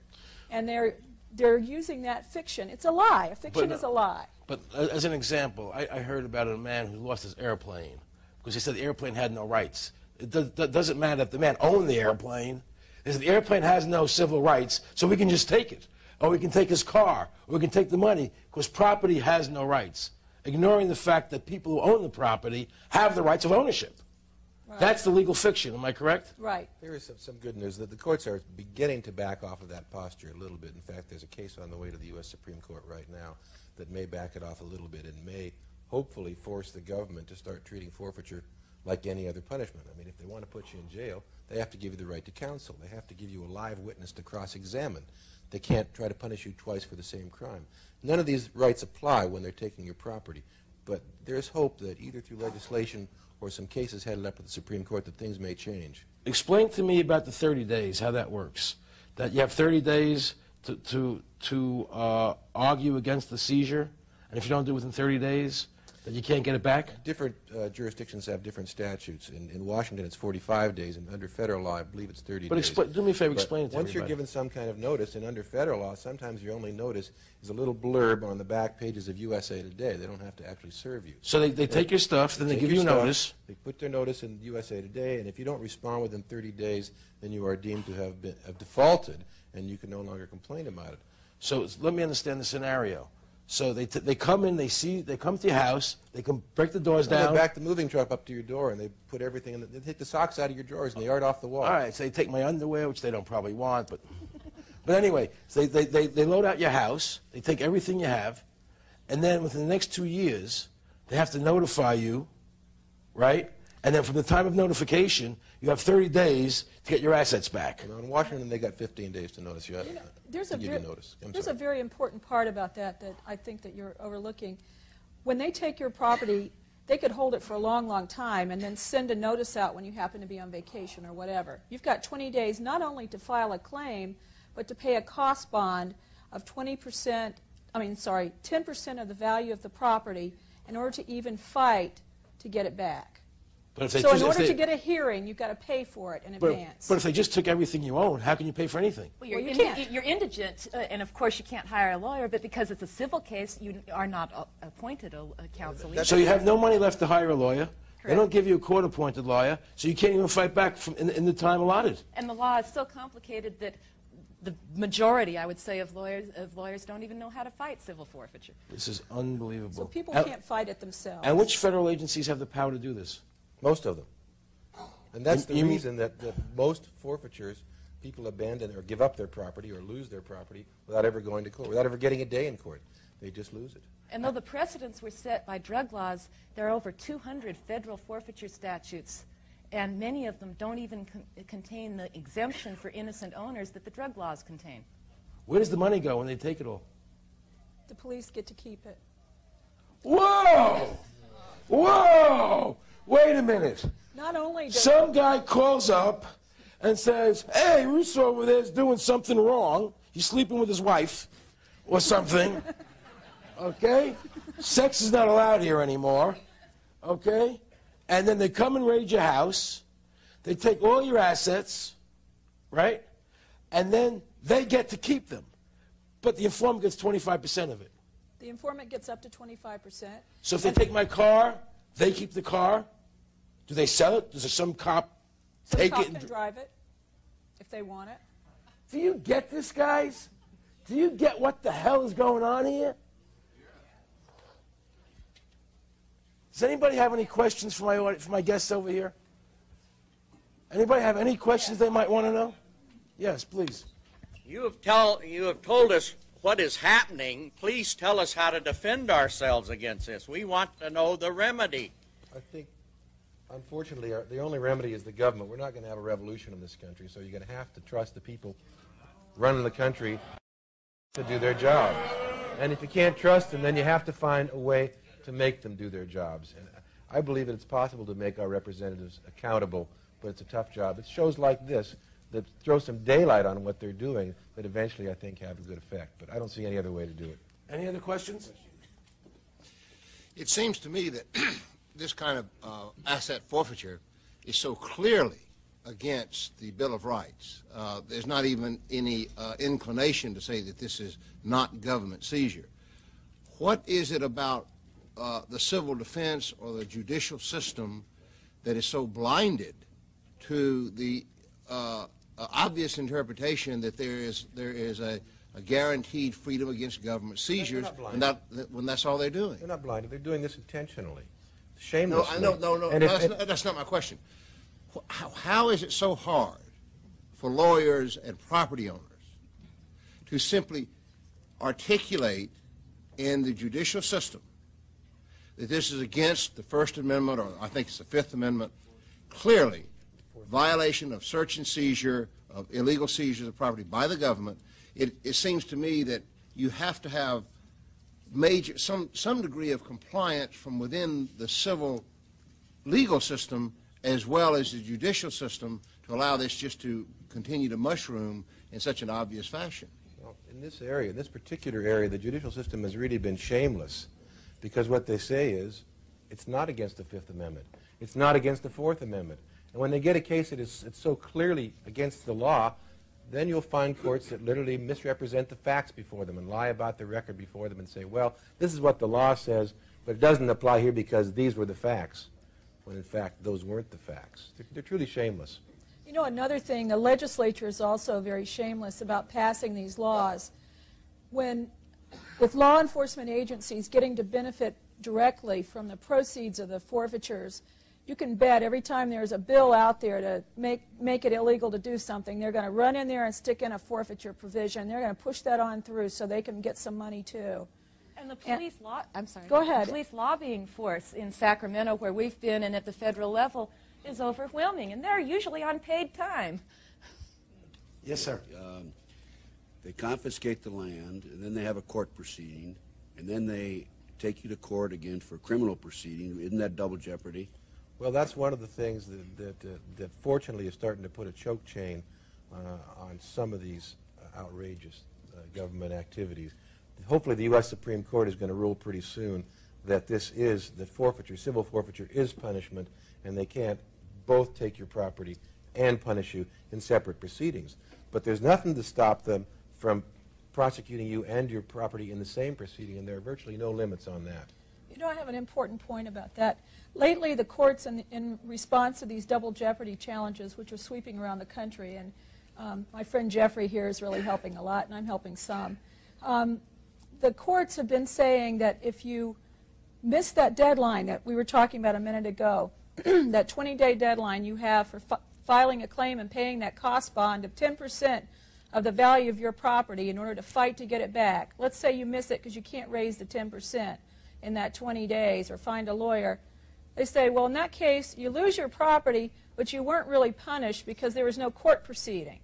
And they're using that fiction. It's a lie. A fiction is a lie. But as an example, I heard about a man who lost his airplane because he said the airplane had no rights. It doesn't matter if the man owned the airplane. They said the airplane has no civil rights, so we can just take it. Or we can take his car, or we can take the money, because property has no rights, ignoring the fact that people who own the property have the rights of ownership. Right. That's the legal fiction, am I correct? Right. There is some good news that the courts are beginning to back off of that posture a little bit. In fact, there's a case on the way to the U.S. Supreme Court right now that may back it off a little bit and may hopefully force the government to start treating forfeiture like any other punishment. I mean, if they want to put you in jail, they have to give you the right to counsel. They have to give you a live witness to cross-examine. They can't try to punish you twice for the same crime. None of these rights apply when they're taking your property. But there's hope that either through legislation or some cases headed up at the Supreme Court that things may change. Explain to me about the 30 days, how that works. That you have 30 days to argue against the seizure, and if you don't do it within 30 days, that you can't get it back? Different jurisdictions have different statutes. In Washington, it's 45 days, and under federal law, I believe it's 30 days. But do me a favor, explain it to once everybody. you're given some kind of notice, and under federal law, sometimes your only notice is a little blurb on the back pages of USA Today. They don't have to actually serve you. So they take your stuff, then they give you notice. They put their notice in USA Today, and if you don't respond within 30 days, then you are deemed to have defaulted, and you can no longer complain about it. So let me understand the scenario. So they come in, they come to your house, they can break the doors down. They back the moving truck up to your door, and they put everything in. They take the socks out of your drawers and the art off the wall. All right, so they take my underwear, which they don't probably want, but anyway, so they load out your house, they take everything you have, and then within the next 2 years, they have to notify you, right? And then from the time of notification, you have 30 days to get your assets back. In Washington, they got 15 days to notice you. There's There's a very important part about that I think that you're overlooking. When they take your property, they could hold it for a long, long time and then send a notice out when you happen to be on vacation or whatever. You've got 20 days not only to file a claim, but to pay a cost bond of 10% of the value of the property in order to even fight to get it back. So in order to get a hearing, you've got to pay for it in advance. But if they just took everything you own, how can you pay for anything? Well, you're indigent, and of course you can't hire a lawyer, but because it's a civil case, you are not appointed a counsel. So you have no money left to hire a lawyer. Correct. They don't give you a court-appointed lawyer, so you can't even fight back in the time allotted. And the law is so complicated that the majority, I would say, of lawyers don't even know how to fight civil forfeiture. This is unbelievable. So people can't fight it themselves. And which federal agencies have the power to do this? Most of them. And that's the reason that most forfeitures, people abandon or give up their property or lose their property without ever going to court, without ever getting a day in court. They just lose it. And though the precedents were set by drug laws, there are over 200 federal forfeiture statutes, and many of them don't even contain the exemption for innocent owners that the drug laws contain. Where does the money go when they take it all? The police get to keep it. Whoa! Whoa! Wait a minute. Not only some guy calls up and says, hey, Russo over there is doing something wrong. He's sleeping with his wife or something. Okay? Sex is not allowed here anymore. Okay? And then they come and raid your house. They take all your assets, right? And then they get to keep them. But the informant gets 25% of it. The informant gets up to 25%. So if they take my car, they keep the car. Do they sell it? Does some cop take it? Some cop can drive it if they want it. Do you get this, guys? Do you get what the hell is going on here? Does anybody have any questions for my guests over here? Anybody have any questions they might want to know? Yes, please. You have told us what is happening. Please tell us how to defend ourselves against this. We want to know the remedy. I think, unfortunately, the only remedy is the government. We're not going to have a revolution in this country, so you're going to have to trust the people running the country to do their job. And if you can't trust them, then you have to find a way to make them do their jobs. And I believe that it's possible to make our representatives accountable, but it's a tough job. It's shows like this that throw some daylight on what they're doing that eventually, I think, have a good effect. But I don't see any other way to do it. Any other questions? It seems to me that this kind of asset forfeiture is so clearly against the Bill of Rights. There's not even any inclination to say that this is not government seizure. What is it about the civil defense or the judicial system that is so blinded to the obvious interpretation that there is a guaranteed freedom against government seizures when that's all they're doing? They're not blinded. They're doing this intentionally, shamelessly. No, that's not my question. How is it so hard for lawyers and property owners to simply articulate in the judicial system that this is against the First Amendment, or I think it's the Fifth Amendment, clearly violation of search and seizure, of illegal seizures of property by the government? It seems to me that you have to have some degree of compliance from within the civil legal system as well as the judicial system to allow this just to continue to mushroom in such an obvious fashion. Well, in this area, in this particular area, the judicial system has really been shameless, because what they say is it's not against the Fifth Amendment. It's not against the Fourth Amendment. And when they get a case that it's so clearly against the law, then you'll find courts that literally misrepresent the facts before them and lie about the record before them and say, well, this is what the law says, but it doesn't apply here because these were the facts, when in fact those weren't the facts. They're truly shameless. You know, another thing, the legislature is also very shameless about passing these laws. With law enforcement agencies getting to benefit directly from the proceeds of the forfeitures, you can bet every time there's a bill out there to make it illegal to do something, they're going to run in there and stick in a forfeiture provision. They're going to push that on through so they can get some money too. And the police Go ahead. The police lobbying force in Sacramento, where we've been and at the federal level, is overwhelming, and they're usually on paid time. Yes, sir. They confiscate the land, and then they have a court proceeding, and then they take you to court again for a criminal proceeding. Isn't that double jeopardy? Well, that's one of the things that fortunately is starting to put a choke chain on some of these outrageous government activities. Hopefully the U.S. Supreme Court is going to rule pretty soon that that forfeiture, civil forfeiture, is punishment, and they can't both take your property and punish you in separate proceedings. But there's nothing to stop them from prosecuting you and your property in the same proceeding, and there are virtually no limits on that. You know, I have an important point about that. Lately, the courts, in response to these double jeopardy challenges, which are sweeping around the country, and my friend Jeffrey here is really helping a lot, and I'm helping some, the courts have been saying that if you miss that deadline that we were talking about a minute ago, that 20-day deadline you have for filing a claim and paying that cost bond of 10% of the value of your property in order to fight to get it back. Let's say you miss it because you can't raise the 10% in that 20 days or find a lawyer. They say, well, in that case, you lose your property, but you weren't really punished because there was no court proceeding.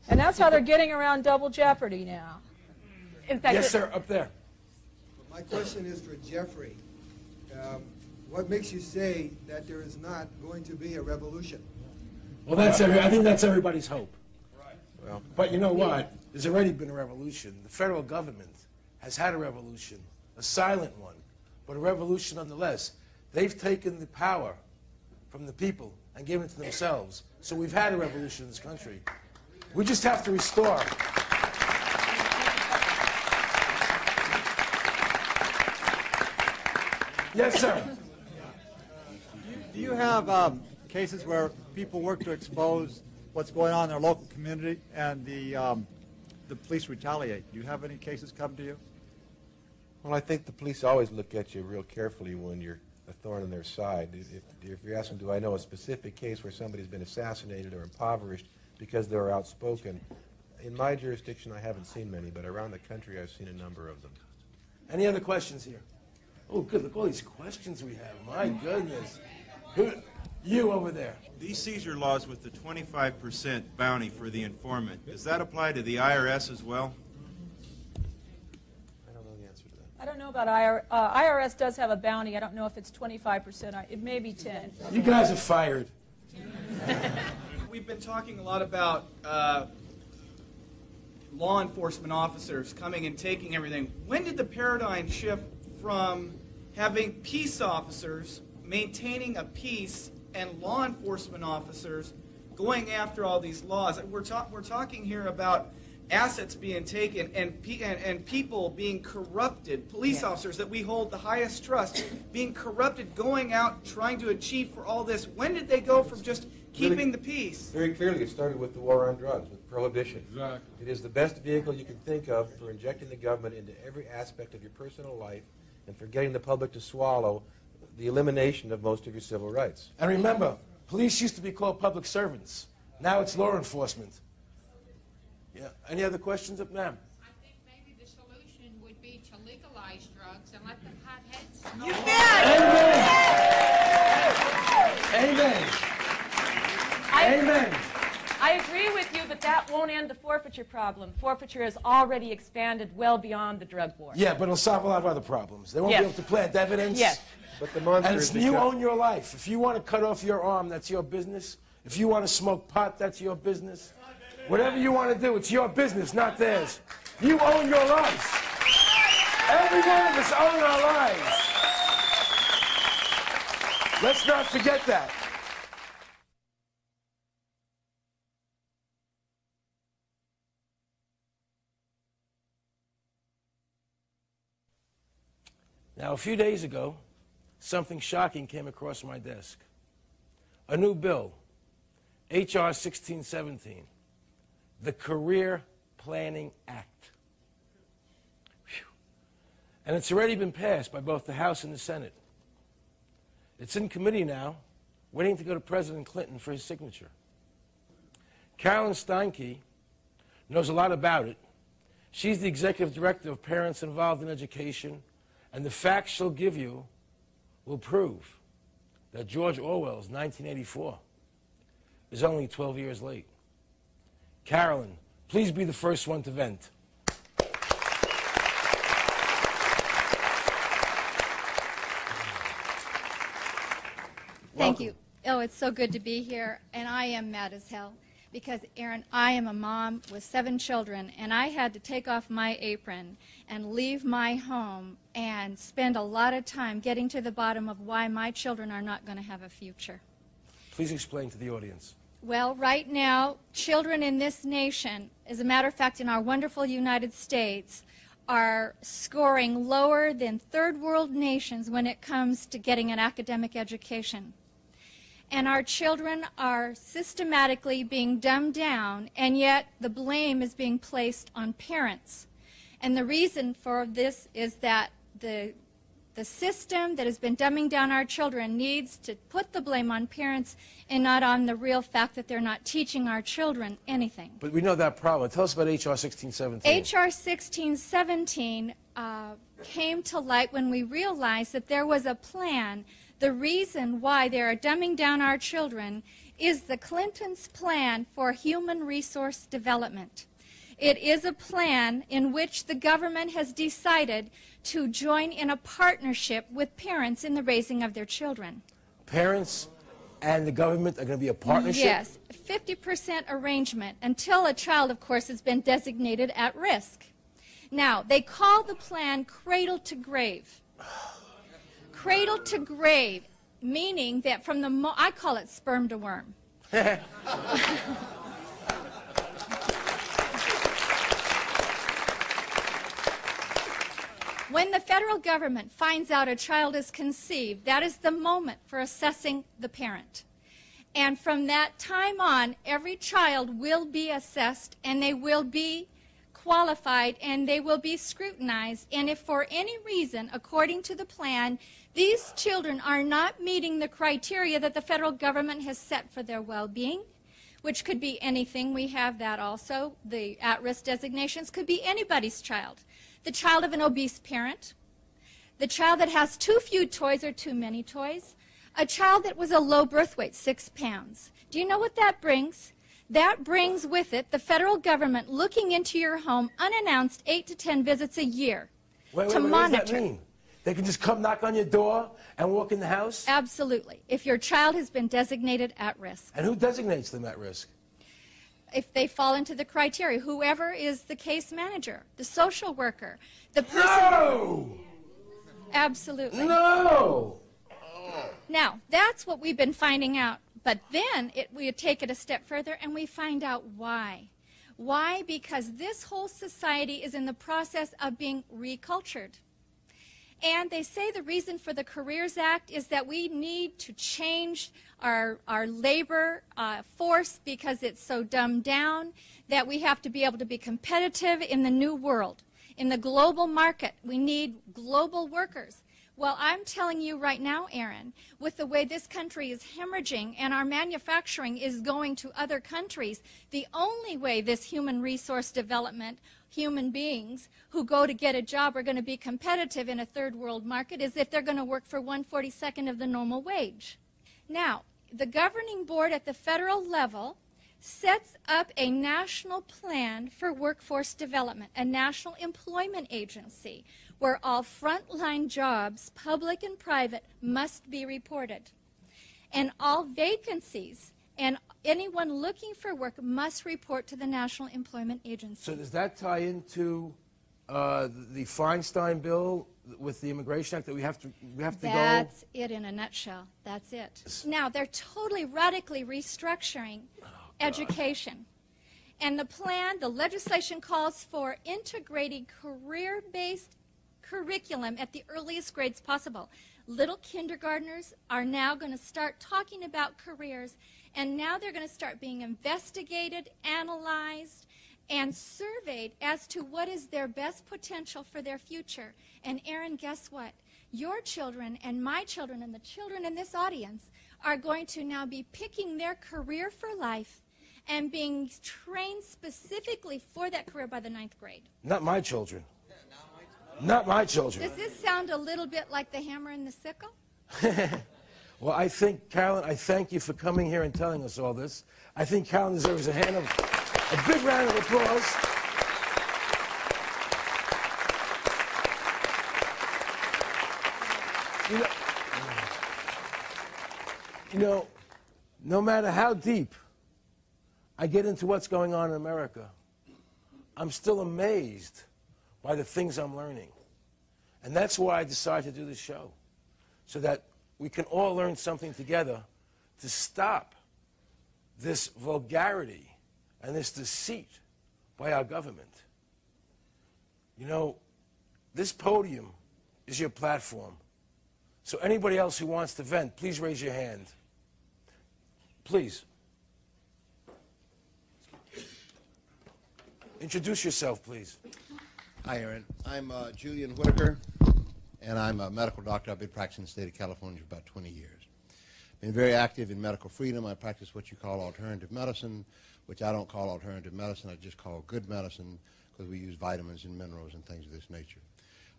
And that's how they're getting around double jeopardy now. In fact, yes, sir, up there. My question is for Jeffrey. What makes you say that there is not going to be a revolution? Well, I think that's everybody's hope. Right. Well, but you know what? There's already been a revolution. The federal government has had a revolution, a silent one, but a revolution nonetheless. They've taken the power from the people and given it to themselves. So we've had a revolution in this country. We just have to restore. Yes, sir. Do you have cases where people work to expose what's going on in their local community and the police retaliate? Do you have any cases come to you? Well, I think the police always look at you real carefully when you're a thorn in their side. If you're asking, do I know a specific case where somebody's been assassinated or impoverished because they're outspoken, in my jurisdiction I haven't seen many, but around the country I've seen a number of them. Any other questions here? Oh, good. Look at all these questions we have. My goodness. You over there. These seizure laws with the 25% bounty for the informant, does that apply to the IRS as well? I don't know the answer to that. I don't know about IRS. IRS does have a bounty. I don't know if it's 25%. It may be 10. You guys are fired. we've been talking a lot about law enforcement officers coming and taking everything. When did the paradigm shift from having peace officers maintaining a peace and law enforcement officers going after all these laws? We're talking here about assets being taken and people being corrupted, police officers that we hold the highest trust, being corrupted, going out trying to achieve for all this. When did they go from just keeping the peace? Very clearly, it started with the war on drugs, with prohibition. Exactly. It is the best vehicle you can think of for injecting the government into every aspect of your personal life and for getting the public to swallow the elimination of most of your civil rights. And remember, police used to be called public servants. Now it's law enforcement. Yeah. Any other questions, ma'am? I think maybe the solution would be to legalize drugs and let the hotheads smoke. You bet! Amen. Amen. I agree with you, but that won't end the forfeiture problem. Forfeiture has already expanded well beyond the drug war. Yeah, but it'll solve a lot of other problems. They won't be able to plant evidence. Yes. But the monster and is you own your life. If you want to cut off your arm, that's your business. If you want to smoke pot, that's your business. Whatever you want to do, it's your business, not theirs. You own your life. Every one of us own our lives. Let's not forget that. Now, a few days ago, something shocking came across my desk. A new bill, H.R. 1617, the Career Planning Act. Whew. And it's already been passed by both the House and the Senate. It's in committee now, waiting to go to President Clinton for his signature. Carolyn Steinke knows a lot about it. She's the executive director of Parents Involved in Education, and the facts she'll give you will prove that George Orwell's 1984 is only 12 years late. Carolyn, please be the first one to vent. Thank you. Oh, it's so good to be here, and I am mad as hell because, Aaron, I am a mom with 7 children, and I had to take off my apron and leave my home and spend a lot of time getting to the bottom of why my children are not going to have a future. Please explain to the audience. Well, right now, children in this nation, as a matter of fact, in our wonderful United States, are scoring lower than third world nations when it comes to getting an academic education. And our children are systematically being dumbed down, and yet the blame is being placed on parents. And the reason for this is that the system that has been dumbing down our children needs to put the blame on parents and not on the real fact that they're not teaching our children anything. But we know that problem. Tell us about H.R. 1617. H.R. 1617 came to light when we realized that there was a plan. The reason why they are dumbing down our children is the Clintons' plan for human resource development. It is a plan in which the government has decided to join in a partnership with parents in the raising of their children. Parents and the government are going to be a partnership? Yes, 50% arrangement until a child, of course, has been designated at risk. Now, they call the plan cradle to grave. Cradle to grave, meaning that from the I call it sperm to worm. When the federal government finds out a child is conceived, that is the moment for assessing the parent. And from that time on, every child will be assessed, and they will be qualified, and they will be scrutinized. And if for any reason, according to the plan, these children are not meeting the criteria that the federal government has set for their well-being, which could be anything, we have that also, the at-risk designations could be anybody's child. The child of an obese parent, the child that has too few toys or too many toys, a child that was a low birth weight, 6 pounds. Do you know what that brings? That brings with it the federal government looking into your home unannounced 8 to 10 visits a year to monitor. What does that mean? They can just come knock on your door and walk in the house? Absolutely. If your child has been designated at risk. And who designates them at risk? If they fall into the criteria, whoever is the case manager, the social worker, the person... No! Absolutely. No! Now, that's what we've been finding out. But then we take it a step further and we find out why. Why? Because this whole society is in the process of being recultured. And they say the reason for the Careers Act is that we need to change our labor force because it's so dumbed down, that we have to be able to be competitive in the new world. In the global market, we need global workers. Well, I'm telling you right now, Aaron, with the way this country is hemorrhaging and our manufacturing is going to other countries, the only way this human resource development, human beings who go to get a job are going to be competitive in a third world market is if they're going to work for 1/42nd of the normal wage. Now, the governing board at the federal level sets up a national plan for workforce development, a national employment agency, where all frontline jobs, public and private, must be reported. And all vacancies and anyone looking for work must report to the National Employment Agency. So does that tie into the Feinstein bill with the Immigration Act that we have to go? That's it in a nutshell. That's it. Now, they're totally radically restructuring education. And the plan, the legislation calls for integrating career-based curriculum at the earliest grades possible. Little kindergartners are now going to start talking about careers, and now they're going to start being investigated, analyzed, and surveyed as to what is their best potential for their future. And Aaron, guess what? Your children and my children and the children in this audience are going to now be picking their career for life and being trained specifically for that career by the 9th grade. Not my children. Not my children. Does this sound a little bit like the hammer and the sickle? Well, I think, Carolyn, I thank you for coming here and telling us all this. I think Carolyn deserves a big round of applause. You know, no matter how deep I get into what's going on in America, I'm still amazed by the things I'm learning. And that's why I decided to do this show, so that we can all learn something together to stop this vulgarity and this deceit by our government. You know, this podium is your platform. So anybody else who wants to vent, please raise your hand. Please. Introduce yourself, please. Hi, Aaron. I'm Julian Whitaker, and I'm a medical doctor. I've been practicing in the state of California for about 20 years. Been very active in medical freedom. I practice what you call alternative medicine, which I don't call alternative medicine. I just call good medicine because we use vitamins and minerals and things of this nature.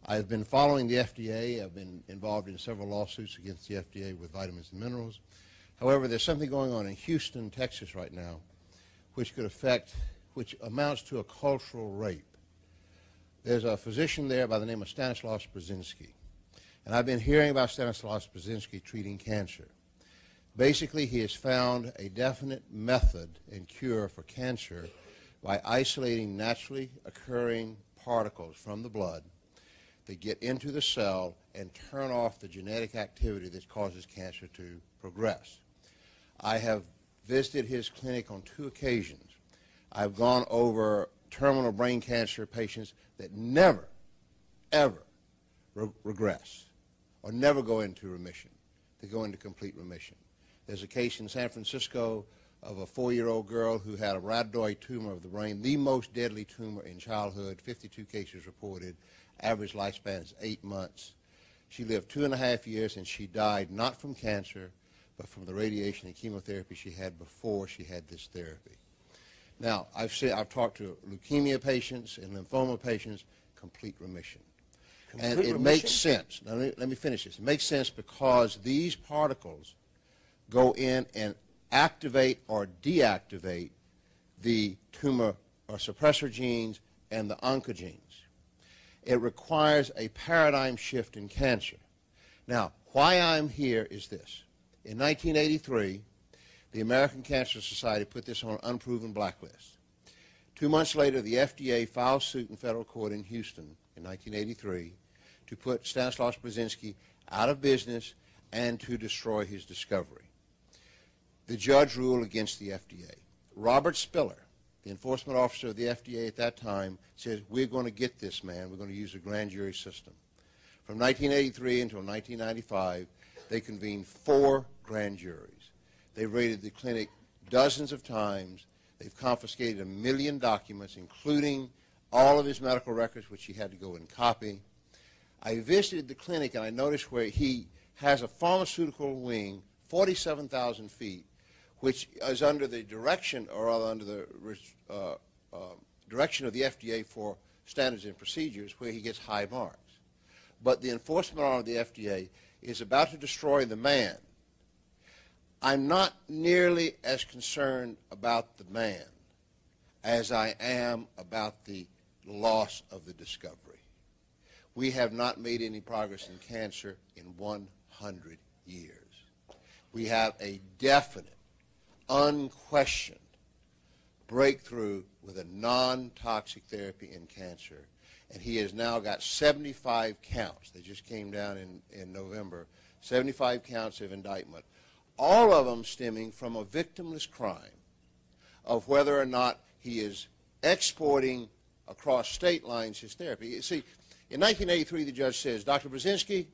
I've been following the FDA. I've been involved in several lawsuits against the FDA with vitamins and minerals. However, there's something going on in Houston, Texas right now, which amounts to a cultural rape. There's a physician there by the name of Stanislaus Brzezinski. And I've been hearing about Stanislaus Brzezinski treating cancer. Basically, he has found a definite method and cure for cancer by isolating naturally occurring particles from the blood that get into the cell and turn off the genetic activity that causes cancer to progress. I have visited his clinic on 2 occasions. I've gone over terminal brain cancer patients that never, ever regress or never go into remission. They go into complete remission. There's a case in San Francisco of a 4-year-old girl who had a rhabdoid tumor of the brain, the most deadly tumor in childhood, 52 cases reported, average lifespan is 8 months. She lived 2.5 years, and she died not from cancer, but from the radiation and chemotherapy she had before she had this therapy. Now, I've talked to leukemia patients and lymphoma patients, complete remission. And it makes sense. Now, let me finish this. It makes sense because these particles go in and activate or deactivate the tumor or suppressor genes and the oncogenes. It requires a paradigm shift in cancer. Now, why I'm here is this. In 1983, the American Cancer Society put this on an unproven blacklist. 2 months later, the FDA filed suit in federal court in Houston in 1983 to put Stanislaus Brzezinski out of business and to destroy his discovery. The judge ruled against the FDA. Robert Spiller, the enforcement officer of the FDA at that time, said, we're going to get this man. We're going to use a grand jury system. From 1983 until 1995, they convened 4 grand juries. They raided the clinic dozens of times. They've confiscated 1 million documents, including all of his medical records, which he had to go and copy. I visited the clinic, and I noticed where he has a pharmaceutical wing, 47,000 feet, which is under the direction, or rather under the direction of the FDA for standards and procedures, where he gets high marks. But the enforcement arm of the FDA is about to destroy the man. I'm not nearly as concerned about the man as I am about the loss of the discovery. We have not made any progress in cancer in 100 years. We have a definite, unquestioned breakthrough with a non-toxic therapy in cancer. And he has now got 75 counts. They just came down in November. 75 counts of indictment. All of them stemming from a victimless crime of whether or not he is exporting across state lines his therapy. You see, in 1983, the judge says, Dr. Brzezinski,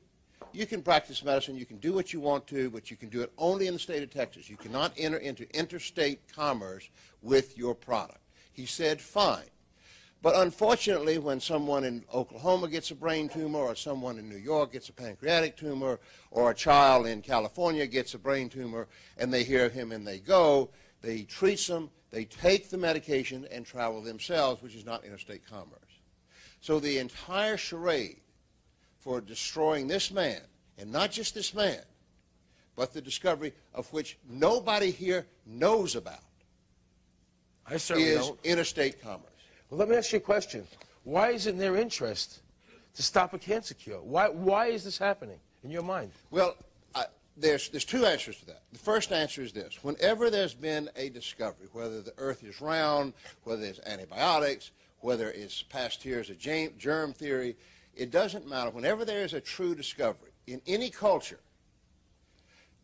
you can practice medicine, you can do what you want to, but you can do it only in the state of Texas. You cannot enter into interstate commerce with your product. He said, fine. But unfortunately, when someone in Oklahoma gets a brain tumor, or someone in New York gets a pancreatic tumor, or a child in California gets a brain tumor, and they hear of him and they go, they treat them, they take the medication and travel themselves, which is not interstate commerce. So the entire charade for destroying this man, and not just this man, but the discovery of which nobody here knows about, is interstate commerce. Well, let me ask you a question. Why is it in their interest to stop a cancer cure? Why is this happening, in your mind? Well, there's 2 answers to that. The first answer is this. Whenever there's been a discovery, whether the earth is round, whether it's antibiotics, whether it's past years of germ theory, it doesn't matter. Whenever there is a true discovery in any culture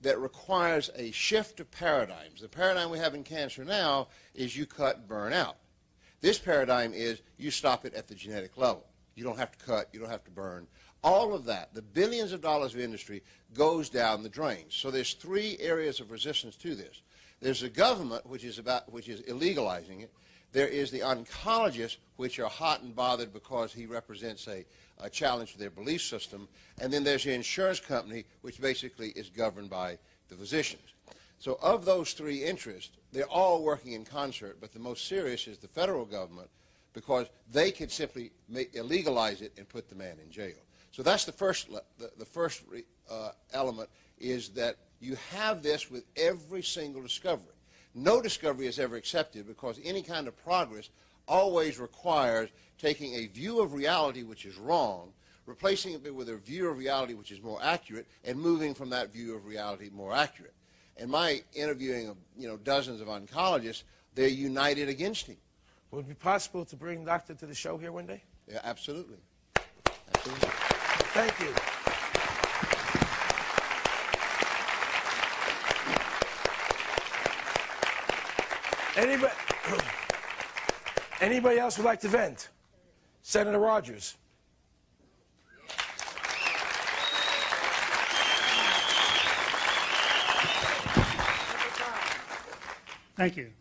that requires a shift of paradigms, the paradigm we have in cancer now is you cut, burn out. This paradigm is you stop it at the genetic level. You don't have to cut, you don't have to burn. All of that, the billions of dollars of industry, goes down the drain. So there's 3 areas of resistance to this. There's the government, which is illegalizing it. There is the oncologists, which are hot and bothered because he represents a challenge to their belief system. And then there's the insurance company, which basically is governed by the physicians. So of those 3 interests, they're all working in concert, but the most serious is the federal government, because they can simply illegalize it and put the man in jail. So that's the first element, is that you have this with every single discovery. No discovery is ever accepted, because any kind of progress always requires taking a view of reality which is wrong, replacing it with a view of reality which is more accurate, and moving from that view of reality more accurate. In my interviewing of dozens of oncologists, they're united against him. Would it be possible to bring Doctor to the show here one day? Yeah, absolutely. Absolutely. Thank you. Anybody else would like to vent? Senator Rogers. Thank you,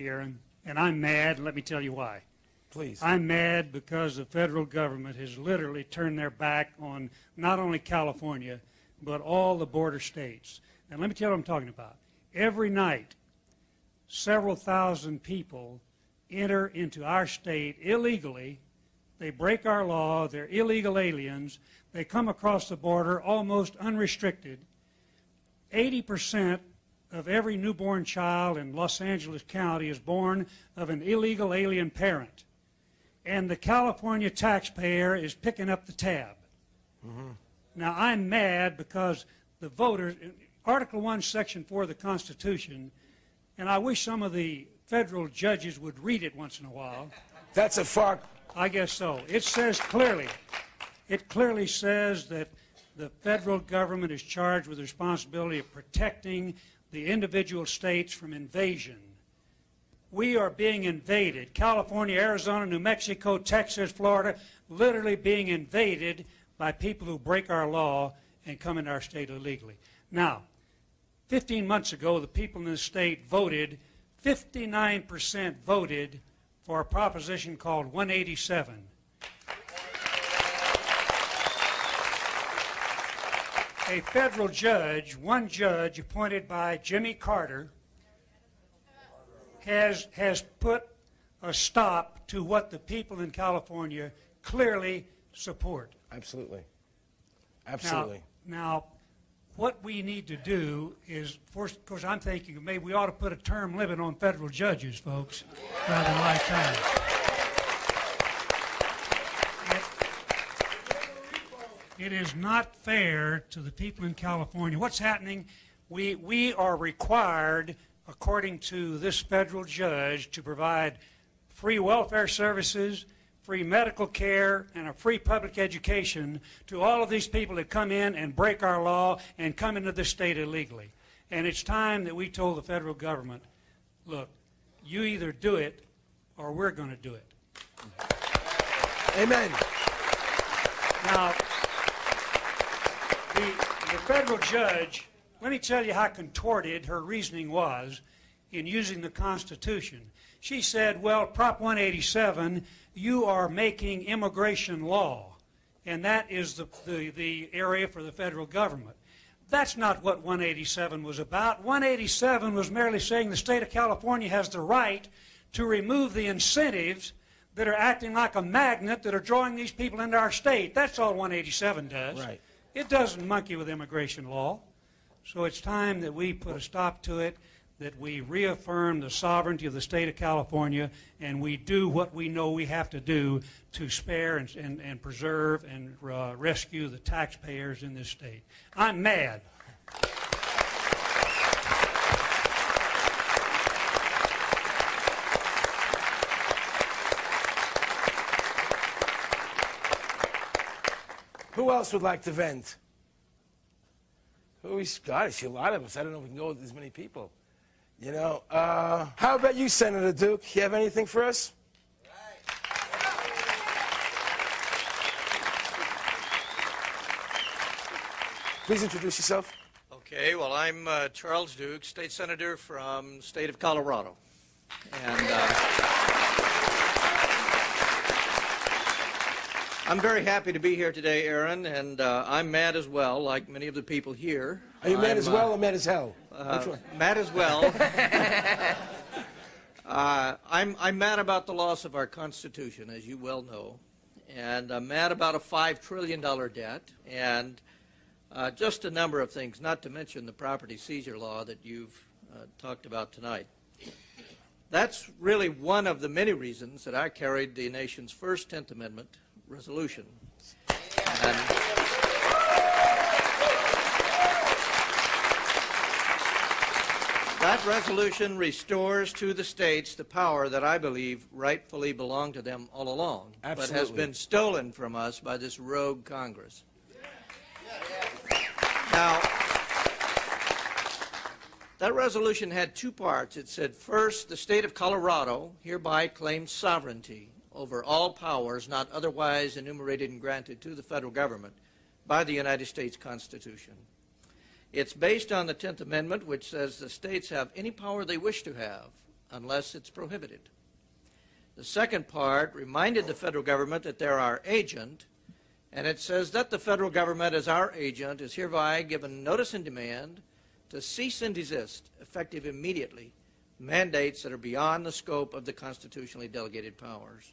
Aaron. And I'm mad, and let me tell you why. Please. I'm mad because the federal government has literally turned their back on not only California, but all the border states. And let me tell you what I'm talking about. Every night, several thousand people enter into our state illegally. They break our law. They're illegal aliens. They come across the border almost unrestricted. 80% of every newborn child in Los Angeles County is born of an illegal alien parent. and the California taxpayer is picking up the tab. Now, I'm mad because the voters, Article 1, Section 4 of the Constitution, and I wish some of the federal judges would read it once in a while. That's a far... I guess so. It says clearly, it clearly says that the federal government is charged with the responsibility of protecting the individual states from invasion. We are being invaded. California, Arizona, New Mexico, Texas, Florida, literally being invaded by people who break our law and come into our state illegally. Now, 15 months ago, the people in this state voted, 59% voted for a proposition called 187. A federal judge, one judge appointed by Jimmy Carter, has put a stop to what the people in California clearly support. Absolutely. Absolutely. Now, what we need to do is, of course, I'm thinking maybe we ought to put a term limit on federal judges, folks, rather than lifetime. It is not fair to the people in California. What's happening? We are required, according to this federal judge, to provide free welfare services, free medical care, and a free public education to all of these people that come in and break our law and come into this state illegally. And it's time that we told the federal government, look, you either do it or we're going to do it. Amen. Now, the federal judge, let me tell you how contorted her reasoning was in using the Constitution. She said, well, Prop 187, you are making immigration law, and that is the area for the federal government. That's not what 187 was about. 187 was merely saying the state of California has the right to remove the incentives that are acting like a magnet that are drawing these people into our state. That's all 187 does. Right. It doesn't monkey with immigration law. So it's time that we put a stop to it, that we reaffirm the sovereignty of the state of California, and we do what we know we have to do to spare and preserve and rescue the taxpayers in this state. I'm mad. Who else would like to vent? God, I see a lot of us. I don't know if we can go with as many people. You know, how about you, Senator Duke? You have anything for us? Please introduce yourself. Okay, well, I'm Charles Duke, state senator from the state of Colorado. And I'm very happy to be here today, Aaron, and I'm mad as well, like many of the people here. Are you mad as well or mad as hell? Mad as well. I'm mad about the loss of our Constitution, as you well know, and I'm mad about a $5 trillion debt, and just a number of things, not to mention the property seizure law that you've talked about tonight. That's really one of the many reasons that I carried the nation's first 10th Amendment resolution. And that resolution restores to the states the power that I believe rightfully belonged to them all along, Absolutely. but has been stolen from us by this rogue Congress. Now, that resolution had two parts. It said, first, the state of Colorado hereby claims sovereignty over all powers not otherwise enumerated and granted to the federal government by the United States Constitution. It's based on the 10th Amendment, which says the states have any power they wish to have unless it's prohibited. The second part reminded the federal government that they're our agent, and it says that the federal government as our agent is hereby given notice and demand to cease and desist, effective immediately, mandates that are beyond the scope of the constitutionally delegated powers.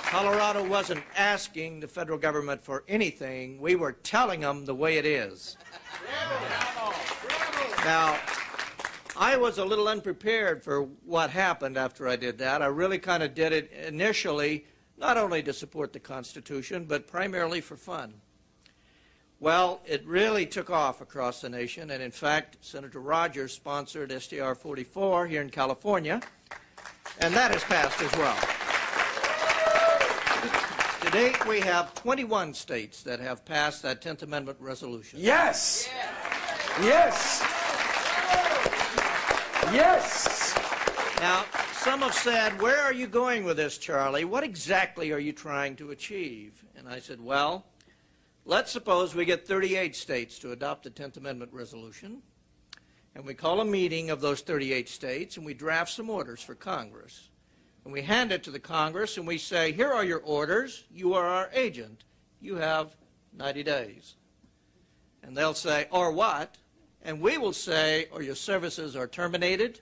Colorado wasn't asking the federal government for anything. We were telling them the way it is. Now, I was a little unprepared for what happened after I did that. I really kind of did it initially, not only to support the Constitution, but primarily for fun. Well, it really took off across the nation, and in fact, Senator Rogers sponsored STR 44 here in California, and that has passed as well. To date, we have 21 states that have passed that 10th Amendment resolution. Yes! Yes! Yes! Now, some have said, where are you going with this, Charlie? What exactly are you trying to achieve? And I said, well, let's suppose we get 38 states to adopt the 10th Amendment resolution, and we call a meeting of those 38 states, and we draft some orders for Congress. And we hand it to the Congress, and we say, here are your orders. You are our agent. You have 90 days. And they'll say, or what? And we will say, or your services are terminated.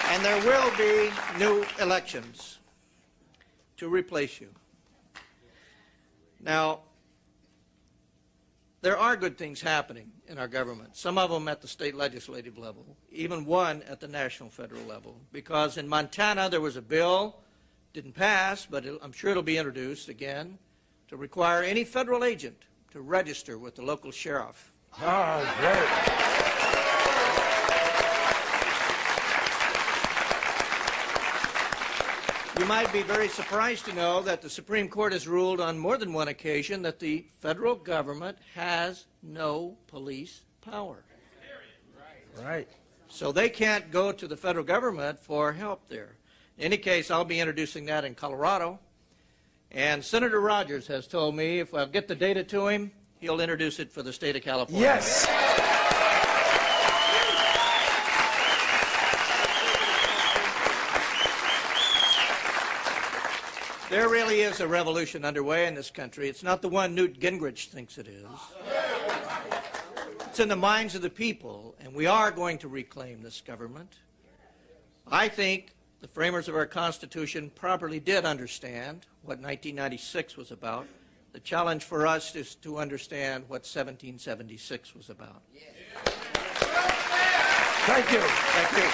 And there will be new elections to replace you. Now, there are good things happening in our government, some of them at the state legislative level, even one at the national federal level. Because in Montana there was a bill, didn't pass, but I'm sure it'll be introduced again, to require any federal agent to register with the local sheriff. Oh, great. You might be very surprised to know that the Supreme Court has ruled on more than one occasion that the federal government has no police power. Right. So they can't go to the federal government for help there. In any case, I'll be introducing that in Colorado. And Senator Rogers has told me if I'll get the data to him, he'll introduce it for the state of California. Yes. There really is a revolution underway in this country. It's not the one Newt Gingrich thinks it is. It's in the minds of the people, and we are going to reclaim this government. I think the framers of our Constitution properly did understand what 1996 was about. The challenge for us is to understand what 1776 was about. Thank you. Thank you.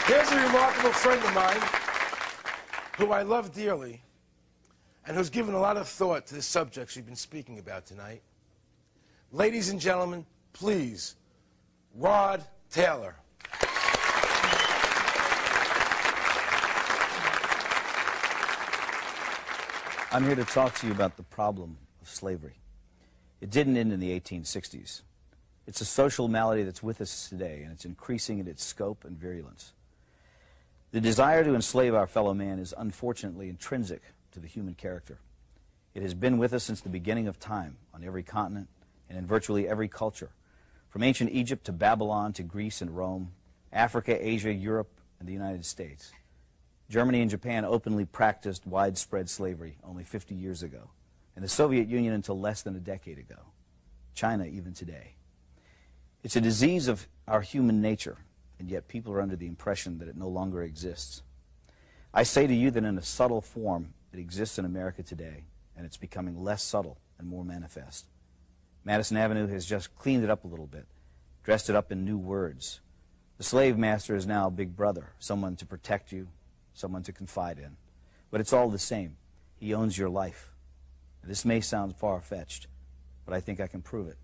Here's a remarkable friend of mine who I love dearly and who's given a lot of thought to the subjects we've been speaking about tonight. Ladies and gentlemen, please, Rod Taylor. I'm here to talk to you about the problem of slavery. It didn't end in the 1860s. It's a social malady that's with us today, and it's increasing in its scope and virulence. The desire to enslave our fellow man is unfortunately intrinsic to the human character. It has been with us since the beginning of time, on every continent and in virtually every culture, from ancient Egypt to Babylon to Greece and Rome, Africa, Asia, Europe, and the United States. Germany and Japan openly practiced widespread slavery only 50 years ago, and the Soviet Union until less than a decade ago. China even today. It's a disease of our human nature, and yet people are under the impression that it no longer exists. I say to you that in a subtle form it exists in America today, and it's becoming less subtle and more manifest. Madison Avenue has just cleaned it up a little bit, dressed it up in new words. The slave master is now Big Brother, someone to protect you, someone to confide in. But it's all the same. He owns your life. This may sound far-fetched, but I think I can prove it.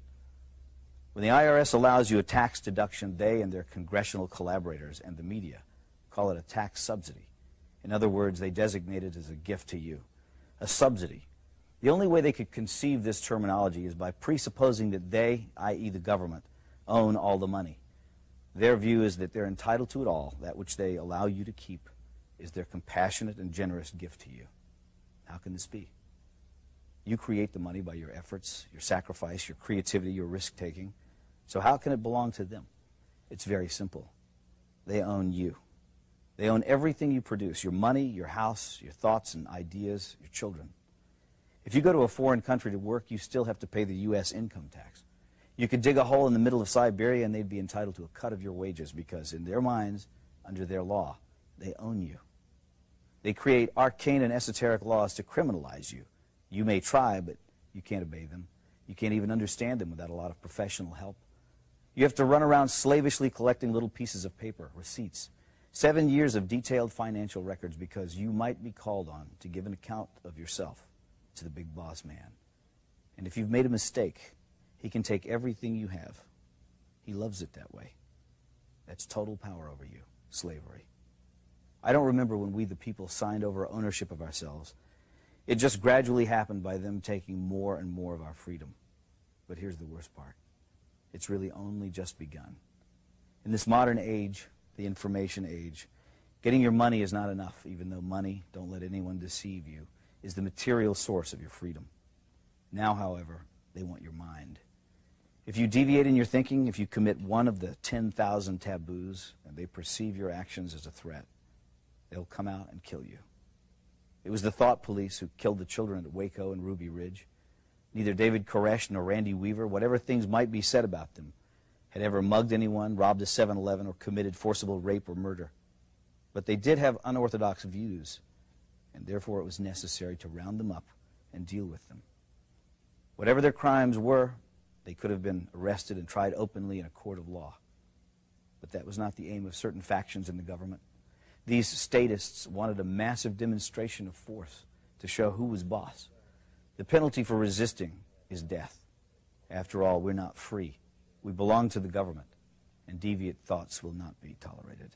When the IRS allows you a tax deduction, they and their congressional collaborators and the media call it a tax subsidy. In other words, they designate it as a gift to you, a subsidy. The only way they could conceive this terminology is by presupposing that they, i.e. the government, own all the money. Their view is that they're entitled to it all. That which they allow you to keep is their compassionate and generous gift to you. How can this be? You create the money by your efforts, your sacrifice, your creativity, your risk-taking. So how can it belong to them? It's very simple. They own you. They own everything you produce, your money, your house, your thoughts and ideas, your children. If you go to a foreign country to work, you still have to pay the U.S. income tax. You could dig a hole in the middle of Siberia and they'd be entitled to a cut of your wages because in their minds, under their law, they own you. They create arcane and esoteric laws to criminalize you. You may try, but you can't obey them. You can't even understand them without a lot of professional help. You have to run around slavishly collecting little pieces of paper, receipts, 7 years of detailed financial records because you might be called on to give an account of yourself to the big boss man. And if you've made a mistake, he can take everything you have. He loves it that way. That's total power over you, slavery. I don't remember when we, the people, signed over ownership of ourselves. It just gradually happened by them taking more and more of our freedom. But here's the worst part. It's really only just begun. In this modern age, the information age, getting your money is not enough, even though money, don't let anyone deceive you, is the material source of your freedom. Now, however, they want your mind. If you deviate in your thinking, if you commit one of the 10,000 taboos, and they perceive your actions as a threat, they'll come out and kill you. It was the thought police who killed the children at Waco and Ruby Ridge. Neither David Koresh nor Randy Weaver, whatever things might be said about them, had ever mugged anyone, robbed a 7-Eleven, or committed forcible rape or murder. But they did have unorthodox views, and therefore it was necessary to round them up and deal with them. Whatever their crimes were, they could have been arrested and tried openly in a court of law. But that was not the aim of certain factions in the government. These statists wanted a massive demonstration of force to show who was boss. The penalty for resisting is death. After all, we're not free. We belong to the government, and deviant thoughts will not be tolerated.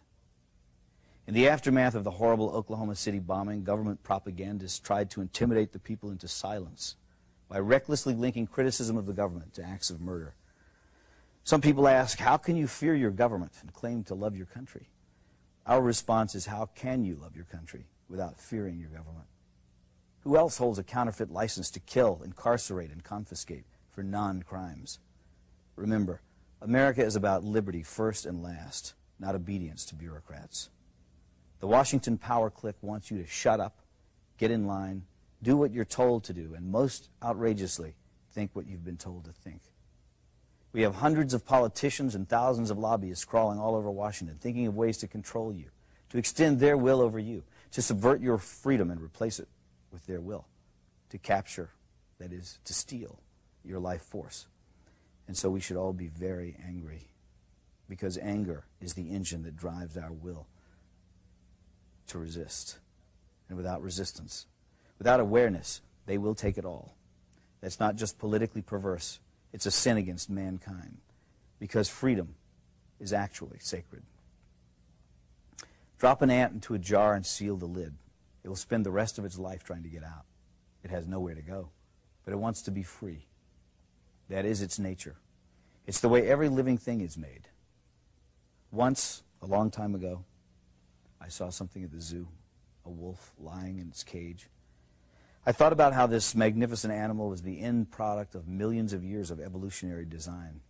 In the aftermath of the horrible Oklahoma City bombing, government propagandists tried to intimidate the people into silence by recklessly linking criticism of the government to acts of murder. Some people ask, how can you fear your government and claim to love your country? Our response is, how can you love your country without fearing your government? Who else holds a counterfeit license to kill, incarcerate, and confiscate for non-crimes? Remember, America is about liberty first and last, not obedience to bureaucrats. The Washington power clique wants you to shut up, get in line, do what you're told to do, and most outrageously, think what you've been told to think. We have hundreds of politicians and thousands of lobbyists crawling all over Washington, thinking of ways to control you, to extend their will over you, to subvert your freedom and replace it with their will, to capture, that is, to steal your life force. And so we should all be very angry, because anger is the engine that drives our will to resist. And without resistance, without awareness, they will take it all. That's not just politically perverse. It's a sin against mankind, because freedom is actually sacred. Drop an ant into a jar and seal the lid. It will spend the rest of its life trying to get out. It has nowhere to go, but it wants to be free. That is its nature. It's the way every living thing is made. Once, a long time ago, I saw something at the zoo, a wolf lying in its cage. I thought about how this magnificent animal was the end product of millions of years of evolutionary design.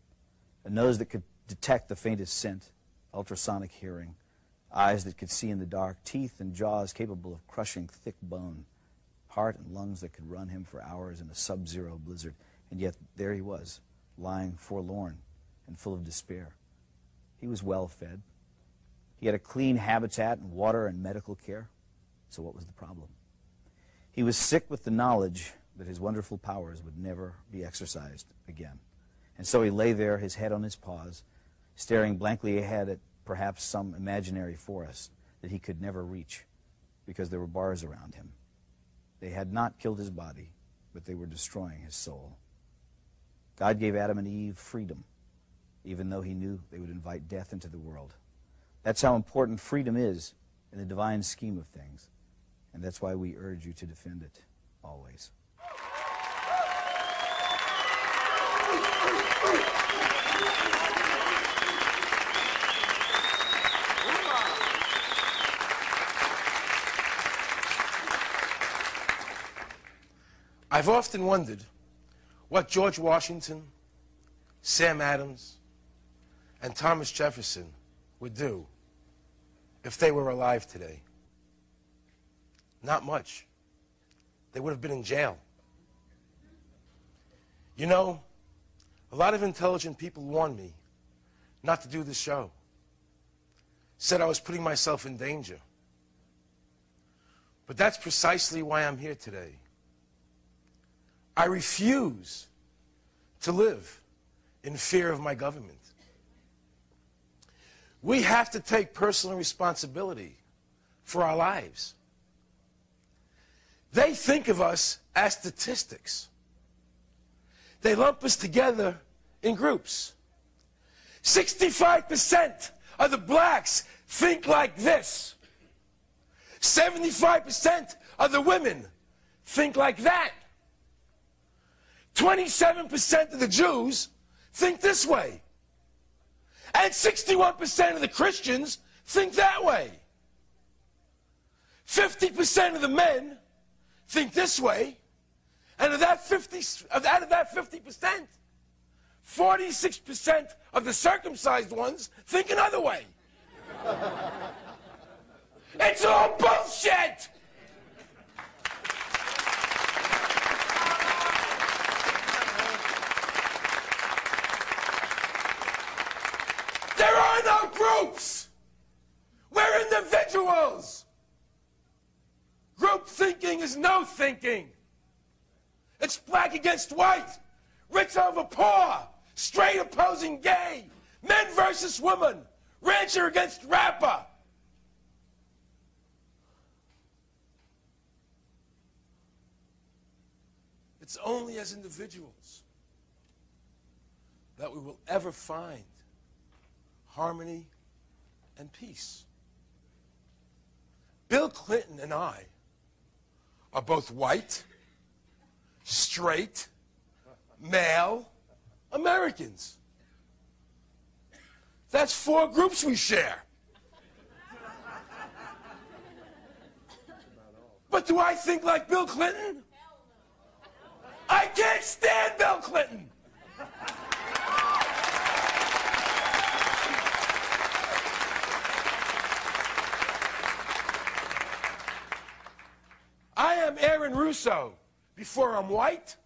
A nose that could detect the faintest scent, ultrasonic hearing, eyes that could see in the dark, teeth and jaws capable of crushing thick bone, heart and lungs that could run him for hours in a sub-zero blizzard. And yet there he was, lying forlorn and full of despair. He was well fed. He had a clean habitat and water and medical care. So what was the problem? He was sick with the knowledge that his wonderful powers would never be exercised again. And so he lay there, his head on his paws, staring blankly ahead at perhaps some imaginary forest that he could never reach because there were bars around him. They had not killed his body, but they were destroying his soul. God gave Adam and Eve freedom, even though he knew they would invite death into the world. That's how important freedom is in the divine scheme of things. And that's why we urge you to defend it always. I've often wondered what George Washington, Sam Adams, and Thomas Jefferson would do if they were alive today. Not much. They would have been in jail. You know, a lot of intelligent people warned me not to do this show. Said I was putting myself in danger. But that's precisely why I'm here today. I refuse to live in fear of my government. We have to take personal responsibility for our lives. They think of us as statistics. They lump us together in groups. 65% of the blacks think like this. 75% of the women think like that. 27% of the Jews think this way. And 61% of the Christians think that way. 50% of the men think this way. And out of that 50%, 46% of the circumcised ones think another way. It's all bullshit! There are no groups! We're individuals! Group thinking is no thinking. It's black against white, rich over poor, straight opposing gay, men versus women, rancher against rapper. It's only as individuals that we will ever find harmony and peace. Bill Clinton and I are both white, straight, male Americans. That's 4 groups we share. But do I think like Bill Clinton? I can't stand Bill Clinton. I am Aaron Russo before I'm white,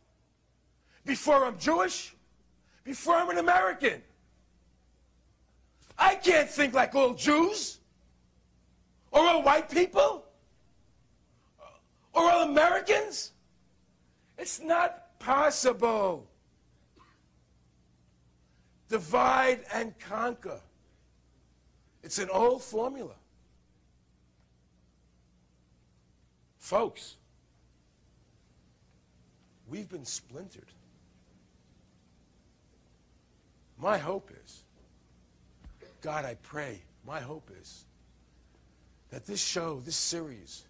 before I'm Jewish, before I'm an American. I can't think like all Jews, or all white people, or all Americans. It's not possible. Divide and conquer. It's an old formula. Folks, we've been splintered. My hope is, God, I pray, my hope is that this show, this series,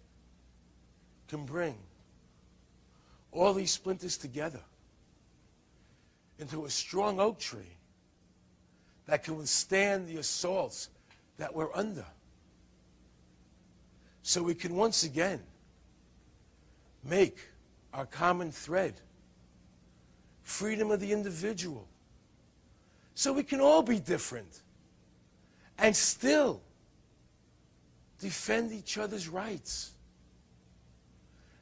can bring all these splinters together into a strong oak tree that can withstand the assaults that we're under. So we can once again make our common thread freedom of the individual. So we can all be different and still defend each other's rights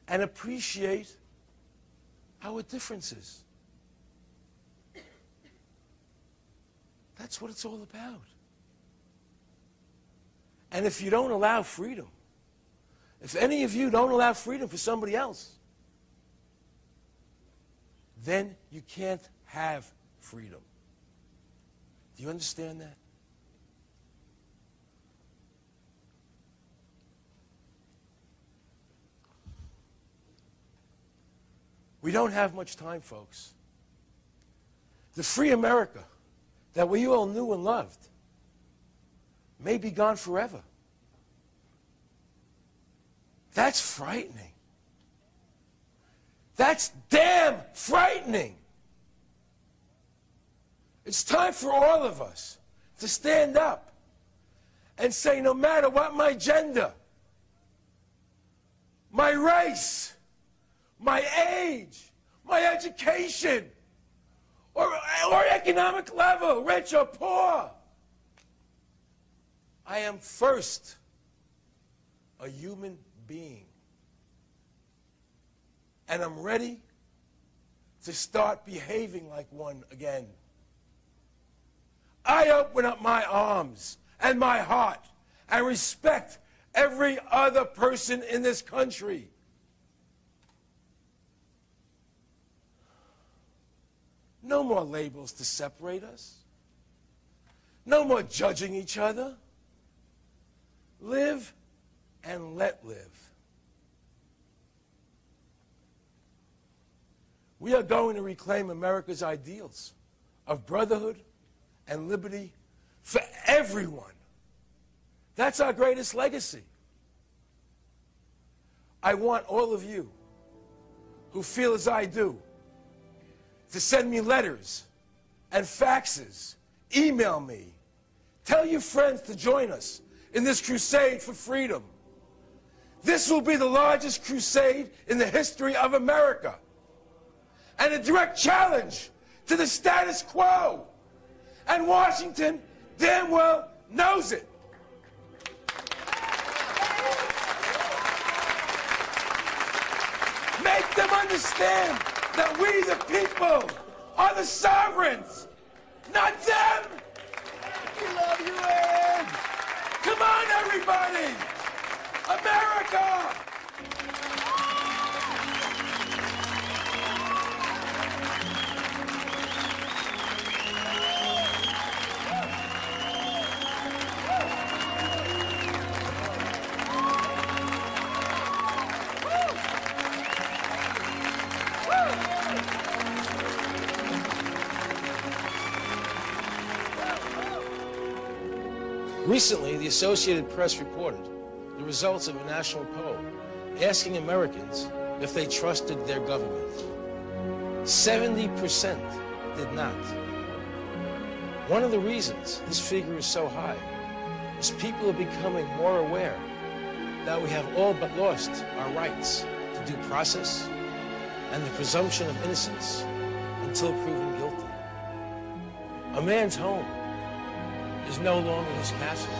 and appreciate our differences. That's what it's all about. And if you don't allow freedom, if any of you don't allow freedom for somebody else, then you can't have freedom. Do you understand that? We don't have much time, folks. The free America that we all knew and loved may be gone forever. That's frightening. That's damn frightening. It's time for all of us to stand up and say, no matter what my gender, my race, my age, my education, or economic level, rich or poor. I am first a human being. And I'm ready to start behaving like one again. I open up my arms and my heart and respect every other person in this country. No more labels to separate us. No more judging each other. Live and let live. We are going to reclaim America's ideals of brotherhood and liberty for everyone. That's our greatest legacy. I want all of you who feel as I do to send me letters and faxes, email me, tell your friends to join us in this crusade for freedom. This will be the largest crusade in the history of America, and a direct challenge to the status quo. And Washington damn well knows it. Make them understand that we, the people, are the sovereigns, not them. We love you, Ed. Come on, everybody. America. Recently, the Associated Press reported the results of a national poll asking Americans if they trusted their government. 70% did not. One of the reasons this figure is so high is people are becoming more aware that we have all but lost our rights to due process and the presumption of innocence until proven guilty. A man's home is no longer his castle.